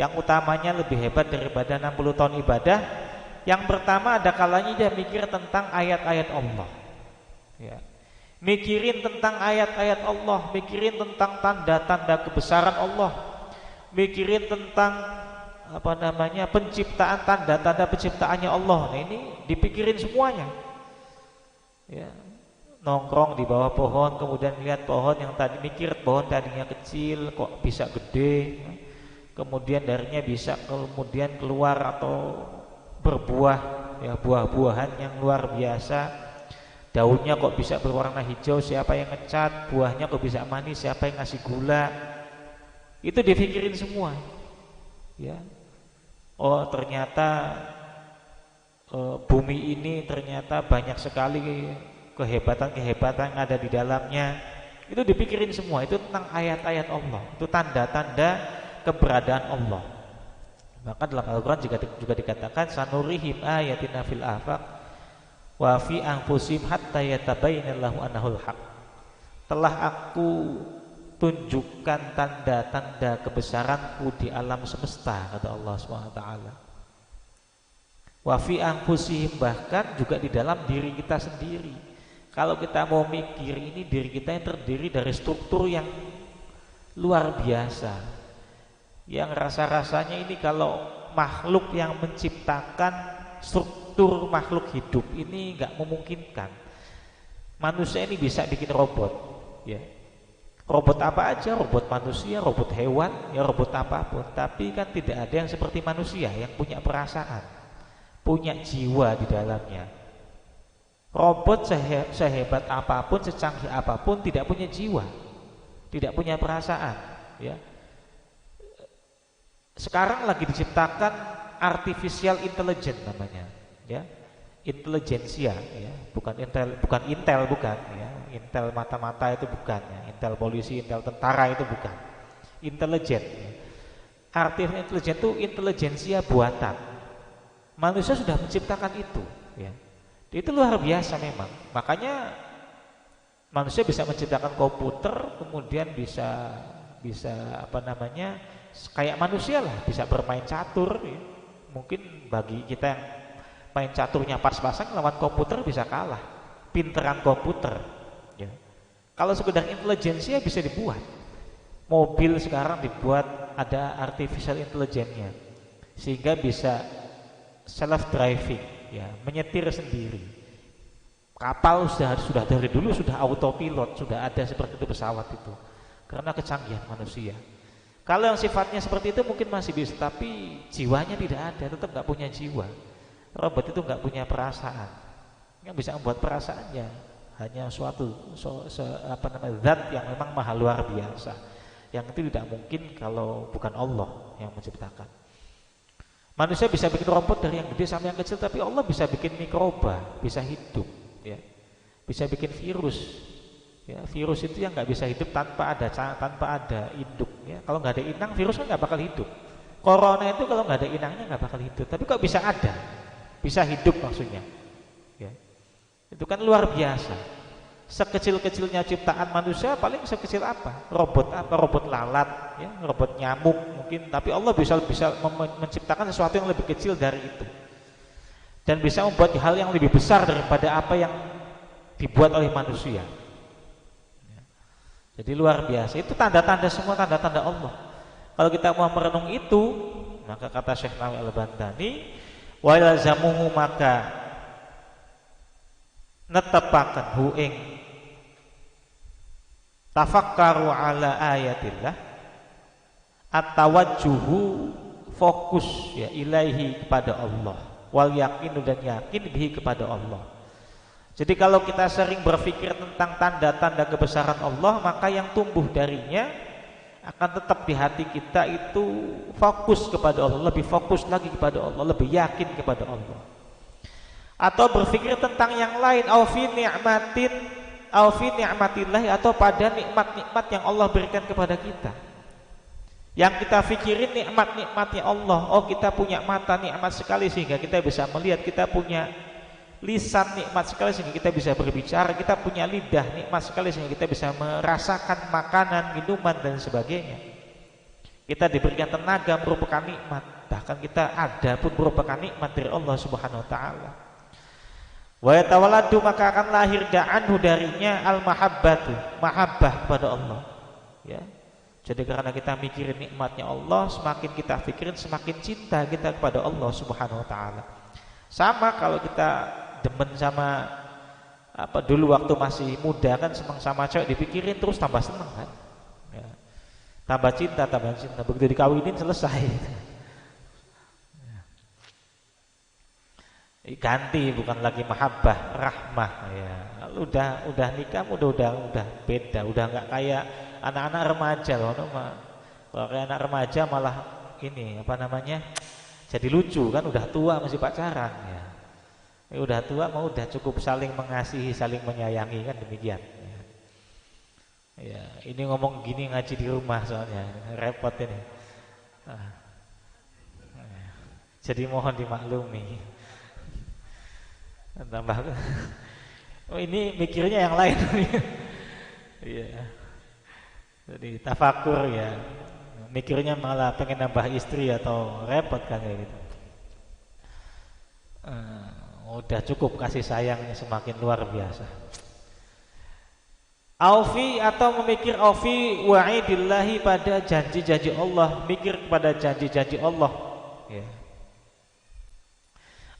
yang utamanya lebih hebat daripada 60 tahun ibadah? Yang pertama ada kalanya dia mikir tentang ayat-ayat Allah, ya. Mikirin tentang ayat-ayat Allah, mikirin tentang tanda-tanda kebesaran Allah, mikirin tentang penciptaan, tanda-tanda penciptaannya Allah. Nah ini dipikirin semuanya, ya. Nongkrong di bawah pohon, kemudian lihat pohon yang tadi, mikir pohon tadinya kecil kok bisa gede, kemudian darinya bisa kemudian keluar atau berbuah, ya, buah-buahan yang luar biasa. Daunnya kok bisa berwarna hijau, siapa yang ngecat? Buahnya kok bisa manis, siapa yang ngasih gula? Itu dipikirin semua, ya. Oh ternyata bumi ini ternyata banyak sekali kehebatan-kehebatan yang ada di dalamnya. Itu dipikirin semua, itu tentang ayat-ayat Allah, itu tanda-tanda keberadaan Allah. Maka dalam Al-Quran juga dikatakan sanurihim ayatina fil afaq wa fi anfusihim hatta yatabayyana lahu annahul haq. Telah aku tunjukkan tanda-tanda kebesaranku di alam semesta, kata Allah SWT. Wa fi anfusihim, bahkan juga di dalam diri kita sendiri. Kalau kita mau mikir, ini diri kita yang terdiri dari struktur yang luar biasa, yang rasa-rasanya ini kalau makhluk yang menciptakan struktur makhluk hidup ini nggak memungkinkan. Manusia ini bisa bikin robot, ya. Robot apa aja, robot manusia, robot hewan, ya robot apapun. Tapi kan tidak ada yang seperti manusia yang punya perasaan, punya jiwa di dalamnya. Robot sehebat apapun, secanggih apapun tidak punya jiwa, tidak punya perasaan, ya. Sekarang lagi diciptakan artificial intelligence namanya, ya. Intelijensia, ya. Bukan Intel, bukan, ya. Intel mata-mata itu bukan, ya. Intel polisi, Intel tentara itu bukan. Intelijen, ya. Artificial intelligence itu intelijensia buatan. Manusia sudah menciptakan itu, ya. Itu luar biasa memang. Makanya manusia bisa menciptakan komputer, kemudian bisa apa namanya, kayak manusia lah, bisa bermain catur, ya. Mungkin bagi kita yang main caturnya pas-pasan lawan komputer bisa kalah, pinteran komputer, ya. Kalau sekedar intelijensia bisa dibuat. Mobil sekarang dibuat ada artificial intelligence-nya, sehingga bisa self driving, ya, menyetir sendiri. Kapal sudah dari dulu sudah autopilot, sudah ada seperti itu pesawat itu, karena kecanggihan manusia. Kalau yang sifatnya seperti itu mungkin masih bisa, tapi jiwanya tidak ada, tetap nggak punya jiwa. Robot itu nggak punya perasaan. Yang bisa membuat perasaannya hanya suatu zat yang memang maha luar biasa. Yang itu tidak mungkin kalau bukan Allah yang menciptakan. Manusia bisa bikin robot dari yang gede sampai yang kecil, tapi Allah bisa bikin mikroba, bisa hidup, ya. Bisa bikin virus. Ya, virus itu yang nggak bisa hidup tanpa ada induk, ya. Kalau nggak ada inang, virus kan nggak bakal hidup. Corona itu kalau nggak ada inangnya nggak bakal hidup. Tapi kok bisa ada, bisa hidup maksudnya, ya. Itu kan luar biasa. Sekecil-kecilnya ciptaan manusia paling sekecil apa? Robot lalat, ya, robot nyamuk mungkin. Tapi Allah bisa menciptakan sesuatu yang lebih kecil dari itu, dan bisa membuat hal yang lebih besar daripada apa yang dibuat oleh manusia. Jadi luar biasa. Itu tanda-tanda, semua tanda-tanda Allah. Kalau kita mau merenung itu, maka kata Syekh Nawawi Al-Bantani, wa ilzamuhu, maka netepaken hu ing tafakkaru ala ayatillah, at-tawajjuhu, fokus, ya, ilaihi, kepada Allah, wal yaqinu, dan yakin bihi, kepada Allah. Jadi kalau kita sering berpikir tentang tanda-tanda kebesaran Allah, maka yang tumbuh darinya akan tetap di hati kita itu fokus kepada Allah, lebih fokus lagi kepada Allah, lebih yakin kepada Allah. Atau berpikir tentang yang lain, au fi ni'matillah, atau pada nikmat-nikmat yang Allah berikan kepada kita. Yang kita pikirin nikmat-nikmatnya Allah. Oh, kita punya mata, nikmat sekali sehingga kita bisa melihat, kita punya lisan, nikmat sekali sehingga kita bisa berbicara, kita punya lidah, nikmat sekali sehingga kita bisa merasakan makanan, minuman, dan sebagainya. Kita diberikan tenaga, merupakan nikmat. Bahkan kita ada pun merupakan nikmat dari Allah Subhanahu wa taala. Wa yatawalladu, maka akan lahir da'anhu, darinya al-mahabbatu, mahabbah kepada Allah, ya. Jadi karena kita mikirin nikmatnya Allah, semakin kita pikirin semakin cinta kita kepada Allah Subhanahu wa taala. Sama kalau kita demen sama apa, dulu waktu masih muda kan seneng sama cewek, dipikirin terus tambah seneng kan, ya. Tambah cinta, begitu dikawinin selesai. Ganti, bukan lagi mahabbah, rahmah, ya. Lalu udah nikah, udah beda, udah nggak kayak anak-anak remaja loh. Kalau kayak anak remaja malah ini apa namanya, jadi lucu kan, udah tua masih pacaran, ya. Udah tua mau udah cukup saling mengasihi, saling menyayangi, kan demikian, ya. Ya, ini ngomong gini ngaji di rumah soalnya repot ini. Ah, jadi mohon dimaklumi. Tambah. Oh, ini mikirnya yang lain. Iya. Jadi tafakur ya. Mikirnya malah pengen nambah istri atau repot kan kayak gitu. Udah cukup kasih sayangnya semakin luar biasa. Aufi atau memikir aufi wa'idillahi pada janji-janji Allah, mikir kepada janji-janji Allah. Ya.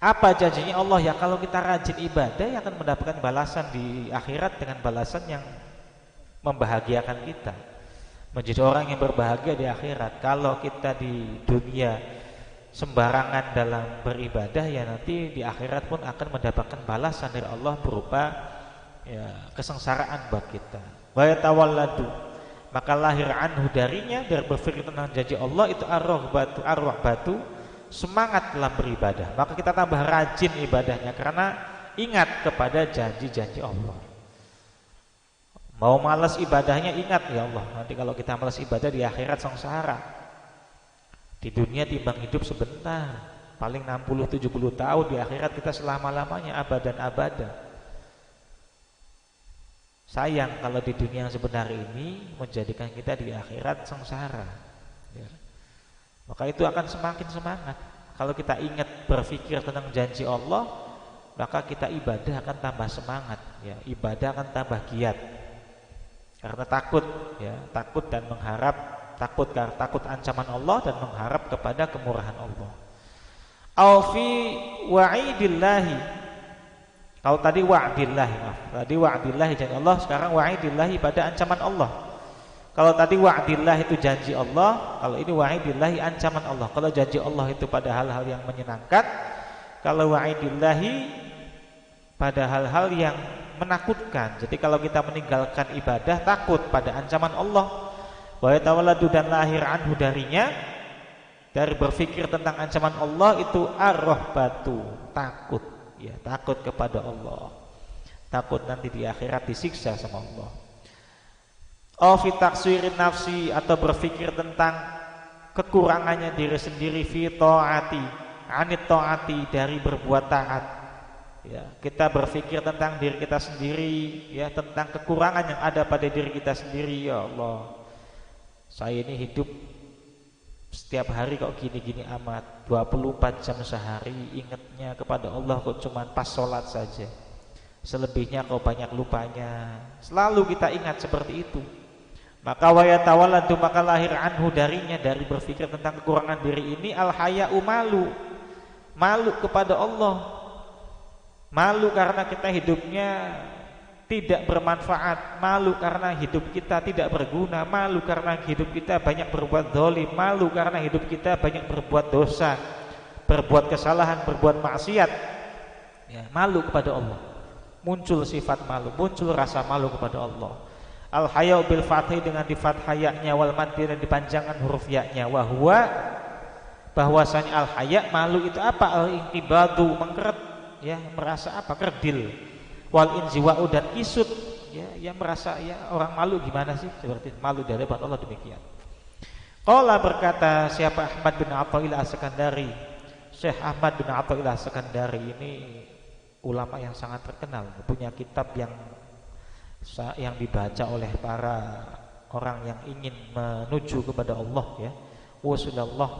Apa janjinya Allah ya? Kalau kita rajin ibadah ya akan mendapatkan balasan di akhirat dengan balasan yang membahagiakan kita. Menjadi orang yang berbahagia di akhirat. Kalau kita di dunia sembarangan dalam beribadah ya nanti di akhirat pun akan mendapatkan balasan dari Allah berupa ya kesengsaraan buat kita. Wa yatawalladu, maka lahir anhu darinya, dari berpikir tentang janji Allah itu arwah batu semangat dalam beribadah. Maka kita tambah rajin ibadahnya karena ingat kepada janji-janji Allah. Mau malas ibadahnya ingat ya Allah, nanti kalau kita malas ibadah di akhirat sengsara. Di dunia timbang hidup sebentar, paling 60-70 tahun, di akhirat kita selama-lamanya abadan-abadan. Sayang kalau di dunia yang sebenar ini menjadikan kita di akhirat sengsara ya. Maka itu akan semakin semangat. Kalau kita ingat berpikir tentang janji Allah, maka kita ibadah akan tambah semangat ya. Ibadah akan tambah giat. Karena takut ya, takut dan mengharap, takut ancaman Allah dan mengharap kepada kemurahan Allah. Aufi wa'idillahi. Kalau tadi wa'dillahi, maaf. Tadi wa'dillahi janji Allah, sekarang wa'idillahi pada ancaman Allah. Kalau tadi wa'dillah itu janji Allah, kalau ini wa'idillahi ancaman Allah. Kalau janji Allah itu pada hal-hal yang menyenangkan, kalau wa'idillahi pada hal-hal yang menakutkan. Jadi kalau kita meninggalkan ibadah takut pada ancaman Allah. Wa yatawalladu, dan lahir anhu darinya, dari berpikir tentang ancaman Allah itu ar-rahbatu, takut ya, takut kepada Allah. Takut nanti di akhirat disiksa sama Allah. Fi taksirin nafsi, atau berpikir tentang kekurangannya diri sendiri, fi ta'ati, anit ta'ati, dari berbuat taat. Ya, kita berpikir tentang diri kita sendiri ya, tentang kekurangan yang ada pada diri kita sendiri. Ya Allah, saya ini hidup setiap hari kok gini-gini amat, 24 jam sehari ingatnya kepada Allah kok cuma pas sholat saja, selebihnya kok banyak lupanya. Selalu kita ingat seperti itu. Maka wa yatawalladu, maka lahir anhu darinya, dari berpikir tentang kekurangan diri ini, al-haya'u, malu kepada Allah. Malu karena kita hidupnya tidak bermanfaat, malu karena hidup kita tidak berguna, malu karena hidup kita banyak berbuat zalim, malu karena hidup kita banyak berbuat dosa, berbuat kesalahan, berbuat maksiat ya, malu kepada Allah. Muncul sifat malu, muncul rasa malu kepada Allah. Al-haya'u bil fathi, dengan di fathah ya-nya, wal maddi, dan dipanjangkan huruf ya-nya. Wa huwa, bahwasanya al-haya', malu itu apa? Al-inqibadu, mengkeret ya, merasa apa? Kerdil. Wal inziwa'u, dan isut ya, yang merasa ya orang malu gimana sih, seperti malu dari hadapan Allah, demikian. Qala, berkata siapa? Ahmad bin Athaillah As-Sakandari. Syekh Ahmad bin Athaillah As-Sakandari ini ulama yang sangat terkenal, punya kitab yang dibaca oleh para orang yang ingin menuju kepada Allah ya. Wasulullah,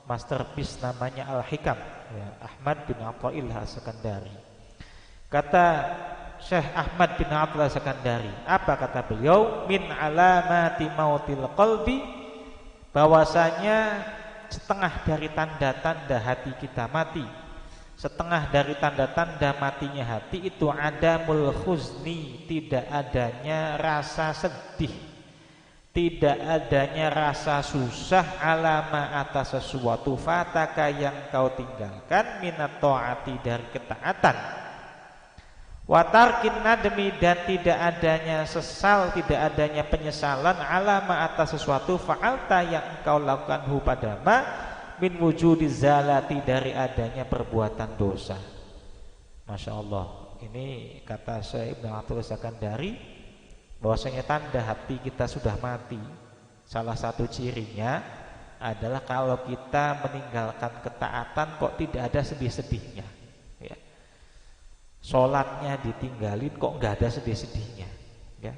masterpiece namanya Al-Hikam ya, Ahmad bin Athaillah As-Sakandari. Kata Syekh Ahmad bin Athaillah As-Sakandari, apa kata beliau? Min alamati mautil qalbi, bahwasanya setengah dari tanda-tanda hati kita mati, setengah dari tanda-tanda matinya hati itu adamul khuzni, tidak adanya rasa sedih, tidak adanya rasa susah, alama atas sesuatu fataka yang kau tinggalkan, minat ta'ati, dari ketaatan, watarkin nadmi, dan tidak adanya sesal, tidak adanya penyesalan, alama atas sesuatu fa'alta, yang engkau lakukan hu padama, min wujudi zalati, dari adanya perbuatan dosa. Masya Allah, ini kata Syekh Ibnu Athaillah As-Sakandari, bahwasanya tanda hati kita sudah mati, salah satu cirinya adalah kalau kita meninggalkan ketaatan kok tidak ada sedih-sedihnya, ya. Sholatnya ditinggalin kok nggak ada sedih-sedihnya, ya.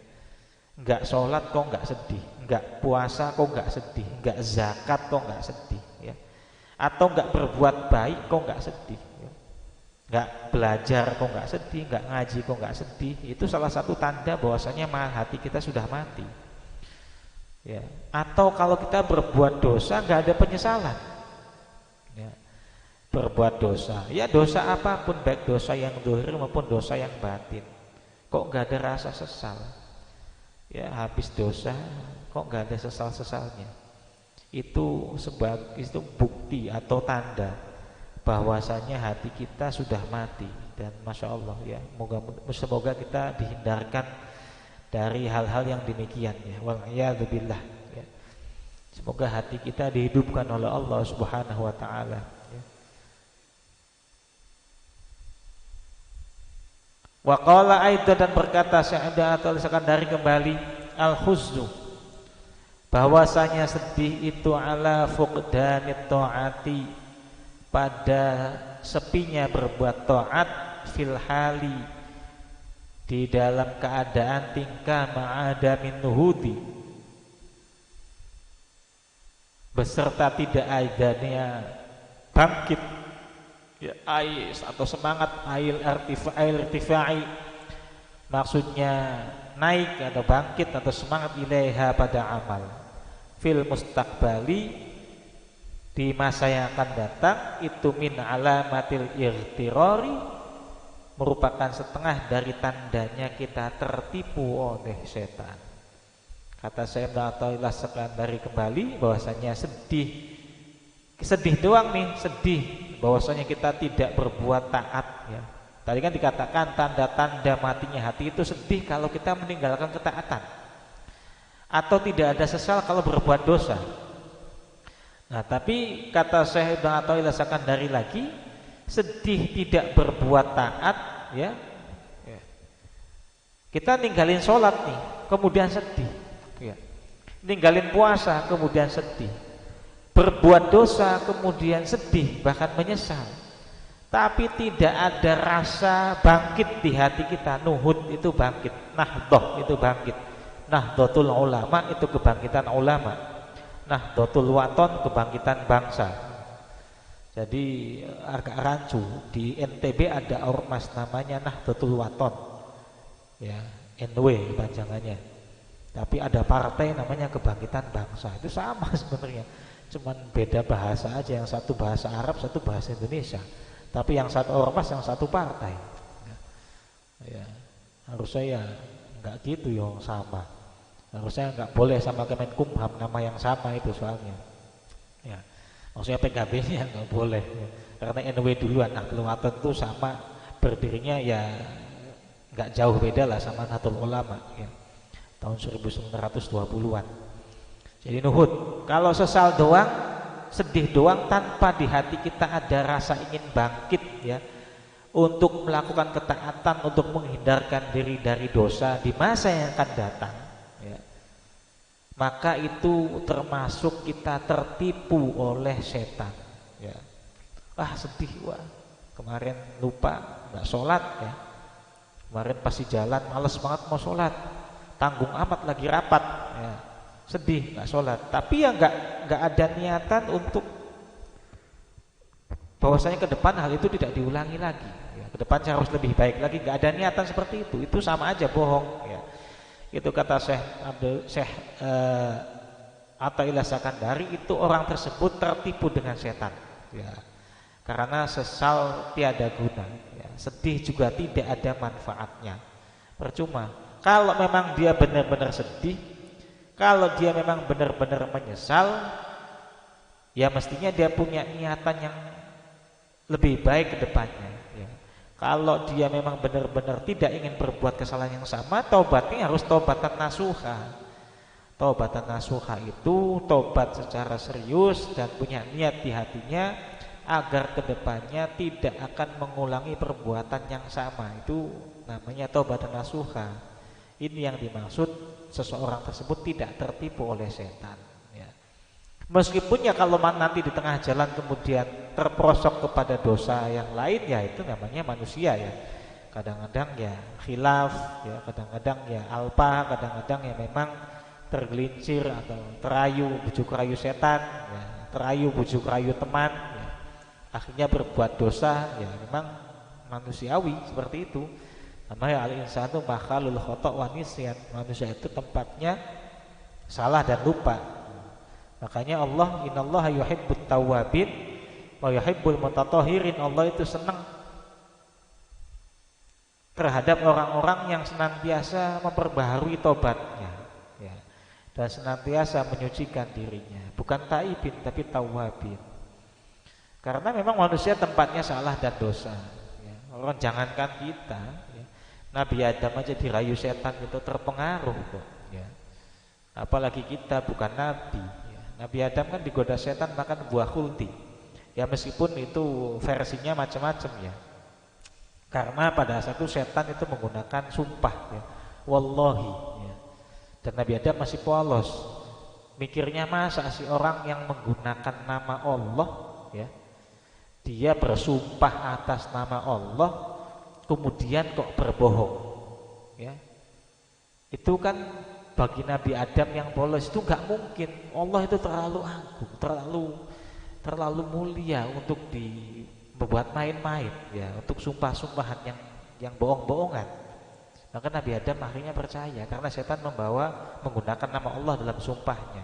Nggak sholat kok nggak sedih, nggak puasa kok nggak sedih, nggak zakat kok nggak sedih, ya. Atau nggak berbuat baik kok nggak sedih, ya. Nggak belajar kok nggak sedih, nggak ngaji kok nggak sedih. Itu salah satu tanda bahwasanya hati kita sudah mati, ya. Atau kalau kita berbuat dosa nggak ada penyesalan, ya. Berbuat dosa, ya dosa apapun, baik dosa yang zahir maupun dosa yang batin, kok nggak ada rasa sesal, ya. Habis dosa kok nggak ada sesal-sesalnya. Itu bukti atau tanda bahwasanya hati kita sudah mati. Dan masya Allah, ya, semoga kita dihindarkan dari hal-hal yang demikian, ya. Wal'iyadzubillah, ya. Semoga hati kita dihidupkan oleh Allah Subhanahu wa taala, ya. Wa qala aidan, dan berkata Syekh Abdul Sakandari kembali, al-huznu, bahwasanya sedih itu ala fuqdanit ta'ati, pada sepinya berbuat taat, fil hali, di dalam keadaan tingkah, ma'adamin nuhudi, beserta tidak adanya bangkit, ya, ais atau semangat, ail irtifai, maksudnya naik atau bangkit atau semangat, ilaiha, pada amal, fil mustaqbali, di masa yang akan datang, itu min alamatil irtirari, merupakan setengah dari tandanya kita tertipu oleh setan. Kata saya Ibnu Sakandari kembali bahwasanya sedih doang nih, sedih bahwasanya kita tidak berbuat taat, ya. Tadi kan dikatakan tanda-tanda matinya hati itu sedih kalau kita meninggalkan ketaatan, atau tidak ada sesal kalau berbuat dosa. Nah, tapi kata Syekh Ibnu Sakandari lagi, sedih tidak berbuat taat, ya. Kita ninggalin sholat nih, kemudian sedih, ya. Ninggalin puasa, kemudian sedih. Berbuat dosa, kemudian sedih, bahkan menyesal. Tapi tidak ada rasa bangkit di hati kita. Nuhud itu bangkit, nahdoh itu bangkit, nahdlatul ulama itu kebangkitan ulama, Nahdlatul Waton kebangkitan bangsa. Jadi agak rancu, di NTB ada ormas namanya Nahdlatul Waton, ya, NW panjangannya. Tapi ada partai namanya Kebangkitan Bangsa. Itu sama sebenarnya, cuman beda bahasa aja, yang satu bahasa Arab, satu bahasa Indonesia. Tapi yang satu ormas, yang satu partai, ya. Harusnya ya nggak gitu, yang sama. Harusnya nggak boleh sama Kemenkumham nama yang sama itu soalnya, ya. Maksudnya PKB-nya nggak boleh, ya. Karena NW duluan, Nahdlatul Waton itu sama berdirinya ya nggak jauh beda lah sama Nahdlatul Ulama, ya, tahun 1920-an. Jadi nuhud, kalau sesal doang, sedih doang, tanpa di hati kita ada rasa ingin bangkit, ya, untuk melakukan ketaatan, untuk menghindarkan diri dari dosa di masa yang akan datang, ya, maka itu termasuk kita tertipu oleh setan, ya. Wah sedih, wah kemarin lupa nggak sholat, ya, kemarin pasti jalan males banget mau sholat, tanggung amat lagi rapat, ya, sedih nggak sholat. Tapi ya nggak ada niatan untuk bahwasanya ke depan hal itu tidak diulangi lagi, ya, ke depan harus lebih baik lagi, nggak ada niatan seperti itu sama aja bohong, ya. Itu kata Syekh Athaillah Sakandari, itu orang tersebut tertipu dengan setan, ya, karena sesal tiada guna, ya. Sedih juga tidak ada manfaatnya, percuma. Kalau memang dia benar-benar sedih, kalau dia memang benar-benar menyesal, ya mestinya dia punya niatan yang lebih baik ke depannya, ya. Kalau dia memang benar-benar tidak ingin berbuat kesalahan yang sama, taubatnya harus taubatan nasuha. Taubatan nasuha itu tobat secara serius dan punya niat di hatinya agar kedepannya tidak akan mengulangi perbuatan yang sama. Itu namanya taubatan nasuha. Ini yang dimaksud seseorang tersebut tidak tertipu oleh setan, ya. Meskipun ya kalau nanti di tengah jalan kemudian terperosok kepada dosa yang lain, ya itu namanya manusia ya. Kadang-kadang ya khilaf, ya kadang-kadang ya alpa, kadang-kadang ya memang tergelincir atau terayu bujuk rayu setan, ya, terayu bujuk rayu teman, ya. Akhirnya berbuat dosa, ya memang manusiawi seperti itu. Namanya al-insanu makhalul khata' wa nisyan. Manusia itu tempatnya salah dan lupa. Makanya Allah, innallaha yuhibbut tawwabin wa yuhibbul mutatahhirin. Allah itu senang terhadap orang-orang yang senantiasa memperbaharui tobatnya, ya, dan senantiasa menyucikan dirinya. Bukan taibin tapi tawwabin. Karena memang manusia tempatnya salah dan dosa, ya. Orang jangankan kita, ya, Nabi Adam aja dirayu setan itu terpengaruh kok, ya. Apalagi kita bukan nabi. Nabi Adam kan digoda setan makan buah khuldi. Ya meskipun itu versinya macam-macam ya. Karena pada saat itu setan itu menggunakan sumpah ya. Wallahi ya. Dan Nabi Adam masih polos. Mikirnya masa sih orang yang menggunakan nama Allah ya. Dia bersumpah atas nama Allah kemudian kok berbohong. Ya. Itu kan bagi Nabi Adam yang polos itu nggak mungkin. Allah itu terlalu agung, terlalu mulia untuk dibuat main-main, ya, untuk sumpah-sumpahan yang bohong-bohongan. Maka Nabi Adam akhirnya percaya karena setan menggunakan nama Allah dalam sumpahnya.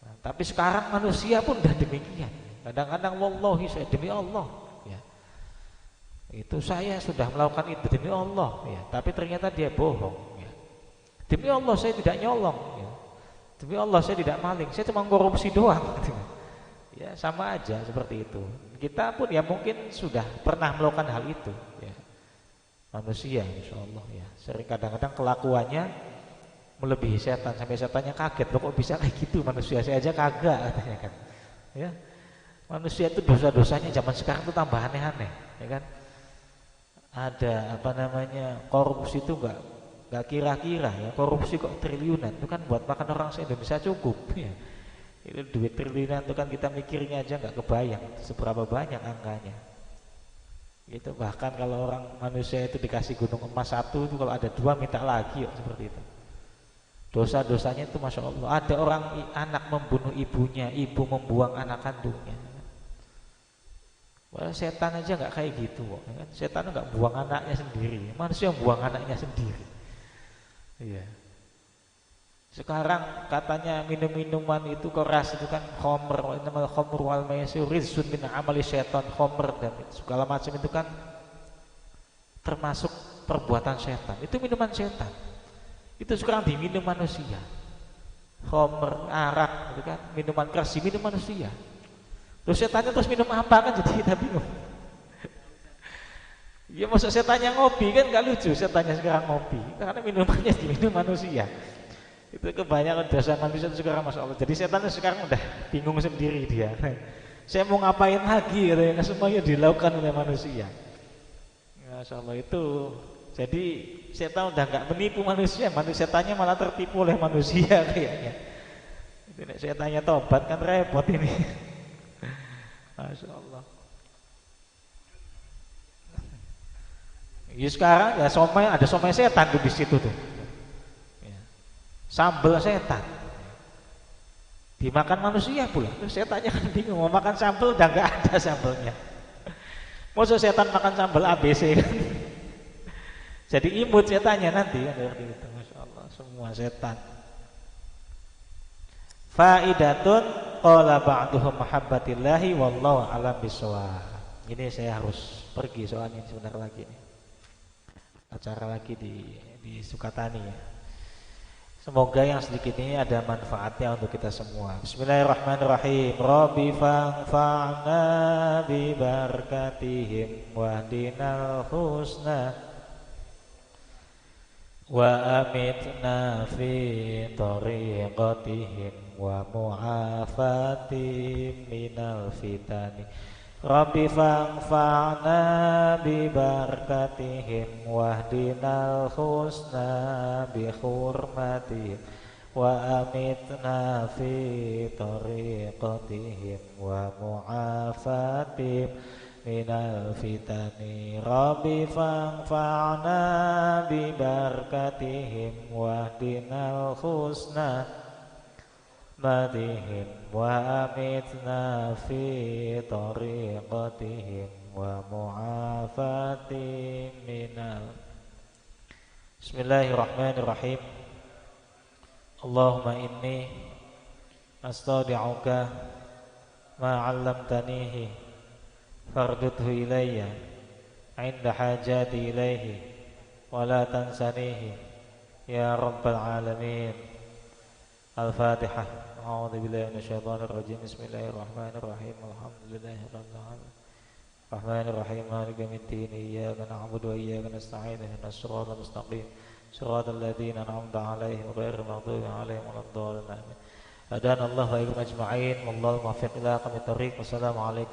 Nah, tapi sekarang manusia pun udah demikian. Kadang-kadang wallahi saya demi Allah, ya. Itu saya sudah melakukan itu demi Allah, ya. Tapi ternyata dia bohong. Demi Allah saya tidak nyolong, ya. Demi Allah saya tidak maling, saya cuma korupsi doang. Ya sama aja seperti itu. Kita pun ya mungkin sudah pernah melakukan hal itu, ya. Manusia, insya Allah ya. Sering kadang-kadang kelakuannya melebihi setan sampai setannya kaget, loh kok bisa kayak gitu manusia, saya aja kagak katanya kan. Ya manusia itu dosa-dosanya zaman sekarang tuh tambah aneh-aneh, ya kan. Ada apa namanya korupsi itu nggak kira-kira ya, korupsi kok triliunan itu kan buat makan orang se-Indonesia cukup ya. Itu duit triliunan itu kan kita mikirnya aja nggak kebayang seberapa banyak angkanya. Itu bahkan kalau orang manusia itu dikasih gunung emas satu itu kalau ada dua minta lagi yuk, seperti itu. Dosa-dosanya itu masya Allah. Ada orang anak membunuh ibunya, ibu membuang anak kandungnya. Wah setan aja nggak kayak gitu kok. Setan nggak buang anaknya sendiri, manusia yang buang anaknya sendiri. Iya. Sekarang katanya minum-minuman itu keras itu kan khamr, nama khamr wal maisir rizqun min amali syaitan, khamr dan segala macam itu kan termasuk perbuatan setan. Itu minuman setan. Itu sekarang diminum manusia. Khamr, arak itu kan minuman keras diminum manusia. Terus setannya terus minum apa kan jadi kita bingung. Ya maksud setannya ngopi kan gak lucu, setannya sekarang ngopi karena minumannya diminum manusia. Itu kebanyakan dosa manusia itu sekarang masya Allah. Jadi setannya sekarang udah bingung sendiri dia. Saya mau ngapain lagi katanya, semuanya dilakukan oleh manusia. Masya Allah itu. Jadi setan udah gak menipu manusia, setannya malah tertipu oleh manusia kayaknya. Itu setannya tobat kan repot ini. Masya Allah. Ya sekarang ya somai, ada somai setan tuh di situ tuh. Ya. Sambal setan. Dimakan manusia pula. Terus setannya kan bingung mau makan sambal udah nggak ada sambalnya. Maksud setan makan sambal ABC kan. Jadi imut setannya nanti kan seperti itu. Masya Allah semua setan. Faidatun qala ba'duhum mahabbatillahi wallahu a'lam bishawab. Ini saya harus pergi soalnya sebentar lagi nih. Acara lagi di Sukatani ya. Semoga yang sedikit ini ada manfaatnya untuk kita semua. Bismillahirrahmanirrahim. Rabbi fa'na bi barakatihim wahdinal husna wa amitna fi tariqatihim wa mu'afatim minal fitani. Rabbi fa'na bi barakatihim wahdinal husna bi hurmatihim وأمتنا في طريقتهم ومعافاتهم من الفتن رب فانفعنا ببركتهم واهدنا الحسنى مدهم وأمتنا في طريقتهم ومعافاتهم من بسم الله الرحمن الرحيم اللهم إني أستودعك ما علمتنيه فاردده إلي عند حاجاتي إليه ولا تنسنيه يا رب العالمين. الفاتحة. أعوذ بالله من الشيطان الرجيم. بسم الله الرحمن الرحيم. الحمد لله رب العالمين الرحمن الرحيم مالك يوم الدين إياك نعبد وإياك نستعين اهدنا الصراط المستقيم صراط الذين أنعمت عليهم غير المغضوب عليهم ولا الضالين. هدانا الله وإياكم أجمعين والله الموفق إلى أقوم الطريق. والسلام عليكم.